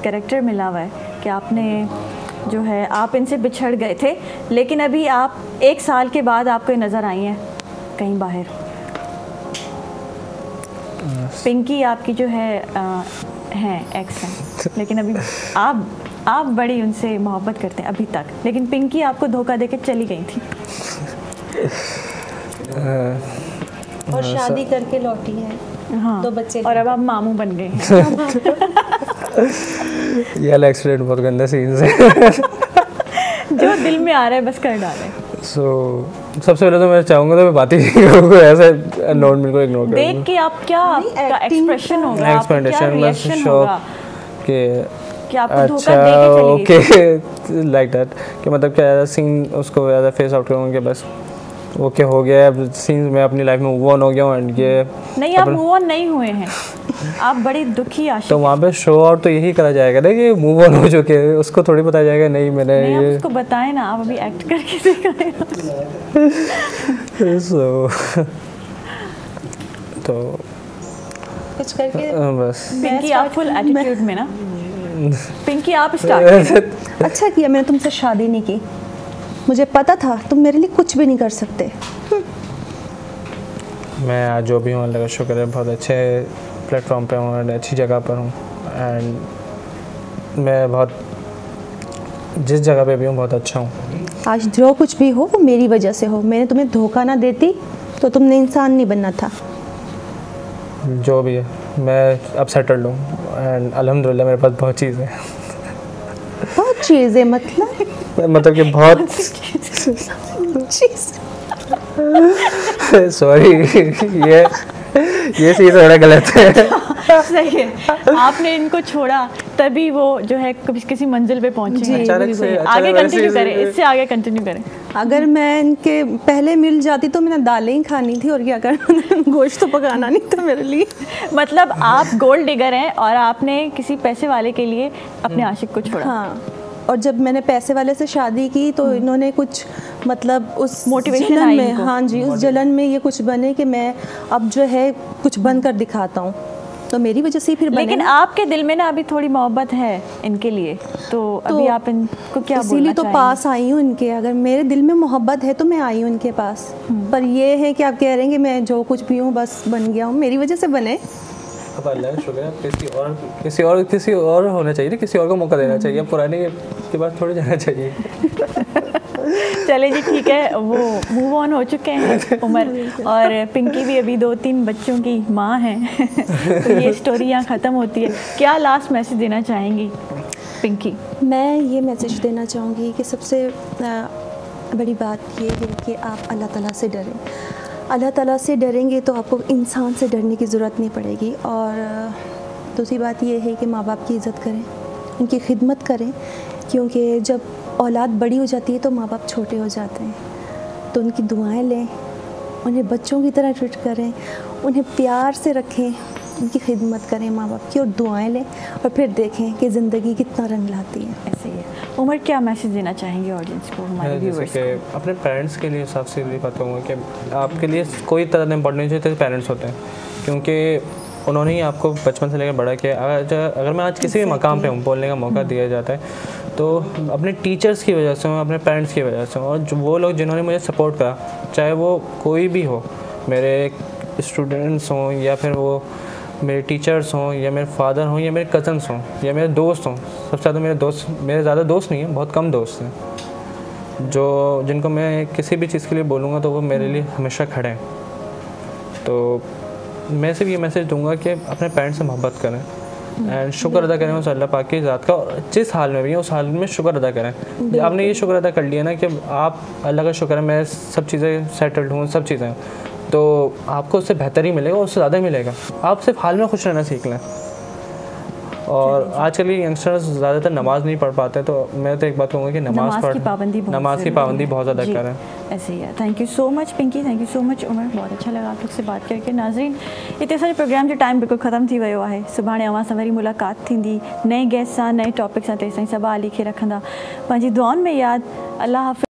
कैरेक्टर मिला हुआ है कि आपने जो है आप इनसे बिछड़ गए थे, लेकिन अभी आप 1 साल के बाद आपको नज़र आई हैं कहीं बाहर। पिंकी आपकी जो है एक्स है, लेकिन अभी आप बड़ी उनसे मोहब्बत करते हैं अभी तक, लेकिन पिंकी आपको धोखा देके चली गई थी और शादी करके लौटी है। हाँ, 2 बच्चे और अब आप मामू बन गए हैं। ये वाला एक्सीडेंट बहुत गंदा सीन है। जो दिल में आ रहा है बस कर डालें। सबसे पहले तो मैं चाहूँगा तो मैं बात ही नहीं करूँगा, ऐसे नोट बिल्कुल इग्नोर करूँगा। देख के आप क्या आपका एक्सप्रेशन होगा, आपका क्या रिएक्शन होगा कि आपको धोखा दे के चली गई? ओके, लाइक दैट, कि मतलब क्या सीन उसको ज़्यादा फेस आउट करूँगा कि बस ओके हो गया, अब सीन्स में अपनी लाइफ में मूव ऑन हो गया हूँ एंड ये नहीं, आप मूव ऑन नहीं हुए हैं, आप बड़ी दुखी आशिक। तो वहाँ पे शो आउट तो यही करा जाएगा ना कि मूव ऑन हो चुके हैं, उसको थोड़ी बताया जाएगा नहीं मैंने नहीं, ये आप उसको बताएं ना, आप अभी एक्ट करके दिखाएं। तो कुछ करके बस पिंकी आप फुल एटीट्यूड में ना, पिंकी आप स्टार्ट। अच्छा किया मैंने तुमसे शादी नहीं की, मुझे पता था तुम मेरे लिए कुछ भी नहीं कर सकते। मैं आज जो भी हूँ अल्लाह का शुक्र है, बहुत अच्छे प्लेटफॉर्म पे हूँ एंड अच्छी जगह पर हूँ एंड मैं बहुत जिस जगह पे भी हूँ बहुत अच्छा हूँ। आज जो कुछ भी हो वो मेरी वजह से हो, मैंने तुम्हें धोखा ना देती तो तुमने इंसान नहीं बनना था। जो भी है मैं अब सेटल्ड हूँ एंड अल्हम्दुलिल्लाह मेरे पास बहुत चीज़ें हैं। बहुत चीज़ें मतलब कि बहुत चीज़ सॉरी ये चीज़ थोड़ा गलत है। सही है, आपने इनको छोड़ा तभी वो जो है किसी मंजिल पे पहुंचे। अचानक से आगे कंटिन्यू करें, इससे आगे कंटिन्यू करें। अगर मैं इनके पहले मिल जाती तो मैंने दालें ही खानी थी और क्या करना, गोश्त तो पकाना नहीं था मेरे लिए। मतलब आप गोल्ड डिगर हैं और आपने किसी पैसे वाले के लिए अपने आशिक को छोड़ा। हाँ, और जब मैंने पैसे वाले से शादी की तो इन्होंने कुछ मतलब उस मोटिवेशन जलन में, हाँ जी, उस जलन में ये कुछ बने कि मैं अब जो है कुछ बन कर दिखाता हूँ, तो मेरी वजह से ही फिर बने। लेकिन आपके दिल में ना अभी थोड़ी मोहब्बत है इनके लिए, तो अभी आप इनको क्या बोलना चाहेंगे? इसीलिए तो पास आई हूँ इनके। अगर मेरे दिल में मोहब्बत है तो मैं आई हूँ इनके पास, पर ये है कि आप कह रहे हैं कि मैं जो कुछ भी हूँ बस बन गया हूँ, मेरी वजह से बने। अब अल्लाह का शुक्र है, किसी और होना चाहिए, किसी और को मौका देना चाहिए, पुराने के बाद थोड़े जाना चाहिए। चले जी, ठीक है, वो मूव ऑन हो चुके हैं उमर, और पिंकी भी अभी 2-3 बच्चों की माँ हैं। तो ये स्टोरी यहाँ ख़त्म होती है। क्या लास्ट मैसेज देना चाहेंगी पिंकी? मैं ये मैसेज देना चाहूँगी कि सबसे बड़ी बात ये है कि आप अल्लाह ताला से डरें। अल्लाह ताला से डरेंगे तो आपको इंसान से डरने की ज़रूरत नहीं पड़ेगी। और दूसरी बात ये है कि माँ बाप की इज़्ज़त करें, उनकी खिदमत करें, क्योंकि जब औलाद बड़ी हो जाती है तो माँ बाप छोटे हो जाते हैं। तो उनकी दुआएं लें, उन्हें बच्चों की तरह ट्रीट करें, उन्हें प्यार से रखें, उनकी खिदमत करें माँ बाप की, और दुआएं लें, और फिर देखें कि ज़िंदगी कितना रंग लाती है। ऐसे ही है। उमर, क्या मैसेज देना चाहेंगे ऑडियंस को, हमारे व्यूअर्स को? अपने पेरेंट्स के लिए सबसे बड़ी बात कहूँगा कि आपके लिए कोई तरह इम्पोर्टेंट नहीं, पेरेंट्स होते हैं, क्योंकि उन्होंने ही आपको बचपन से लेकर बड़ा किया। अगर मैं आज किसी भी मकाम पे हूँ, बोलने का मौका दिया जाता है तो अपने टीचर्स की वजह से हूँ, अपने पेरेंट्स की वजह से हूँ, और जो वो लोग जिन्होंने मुझे सपोर्ट करा, चाहे वो कोई भी हो, मेरे स्टूडेंट्स हों या फिर वो मेरे टीचर्स हों या मेरे फादर हों या मेरे कज़न्स हों या मेरे दोस्त हों। सबसे ज़्यादा मेरे ज़्यादा दोस्त नहीं हैं, बहुत कम दोस्त हैं जिनको मैं किसी भी चीज़ के लिए बोलूँगा तो वो मेरे लिए हमेशा खड़े हैं। तो मैं सिर्फ ये मैसेज दूंगा कि अपने पेरेंट्स से मोहब्बत करें एंड शुक्र अदा करें उस अल्लाह पाक की ज़ात का, जिस हाल में भी है उस हाल में शुक्र अदा करें। आपने ये शुक्र अदा कर लिया ना कि आप अल्लाह का शुक्र है मैं सब चीज़ें सेटल्ड हूँ, सब चीज़ें, तो आपको उससे बेहतर ही मिलेगा, उससे ज़्यादा ही मिलेगा। आप सिर्फ हाल में खुश रहना सीख लें और आजकल के यंगस्टर्स ज़्यादातर नमाज़ नहीं पढ़ पाते, तो मैं तो एक बात कहूँगा कि नमाज़ की पाबंदी बहुत ज़्यादा करें। ऐसे ही है। Thank you so much Pinky, thank you so much Umar, बहुत अच्छा लगा आप लोग से बात करके। नाज़रीन, इतने सारे प्रोग्राम जो टाइम बिल्कुल ख़त्म थी वियो है। सुभाणे अवां सां वरी मुलाक़ात थींदी नए गेस्ट सां, नए टॉपिक सां। तेसिताईं सभु लिखे रखंदा, पंहिंजी दुआउनि में यादि। अल्लाह हाफ़िज़।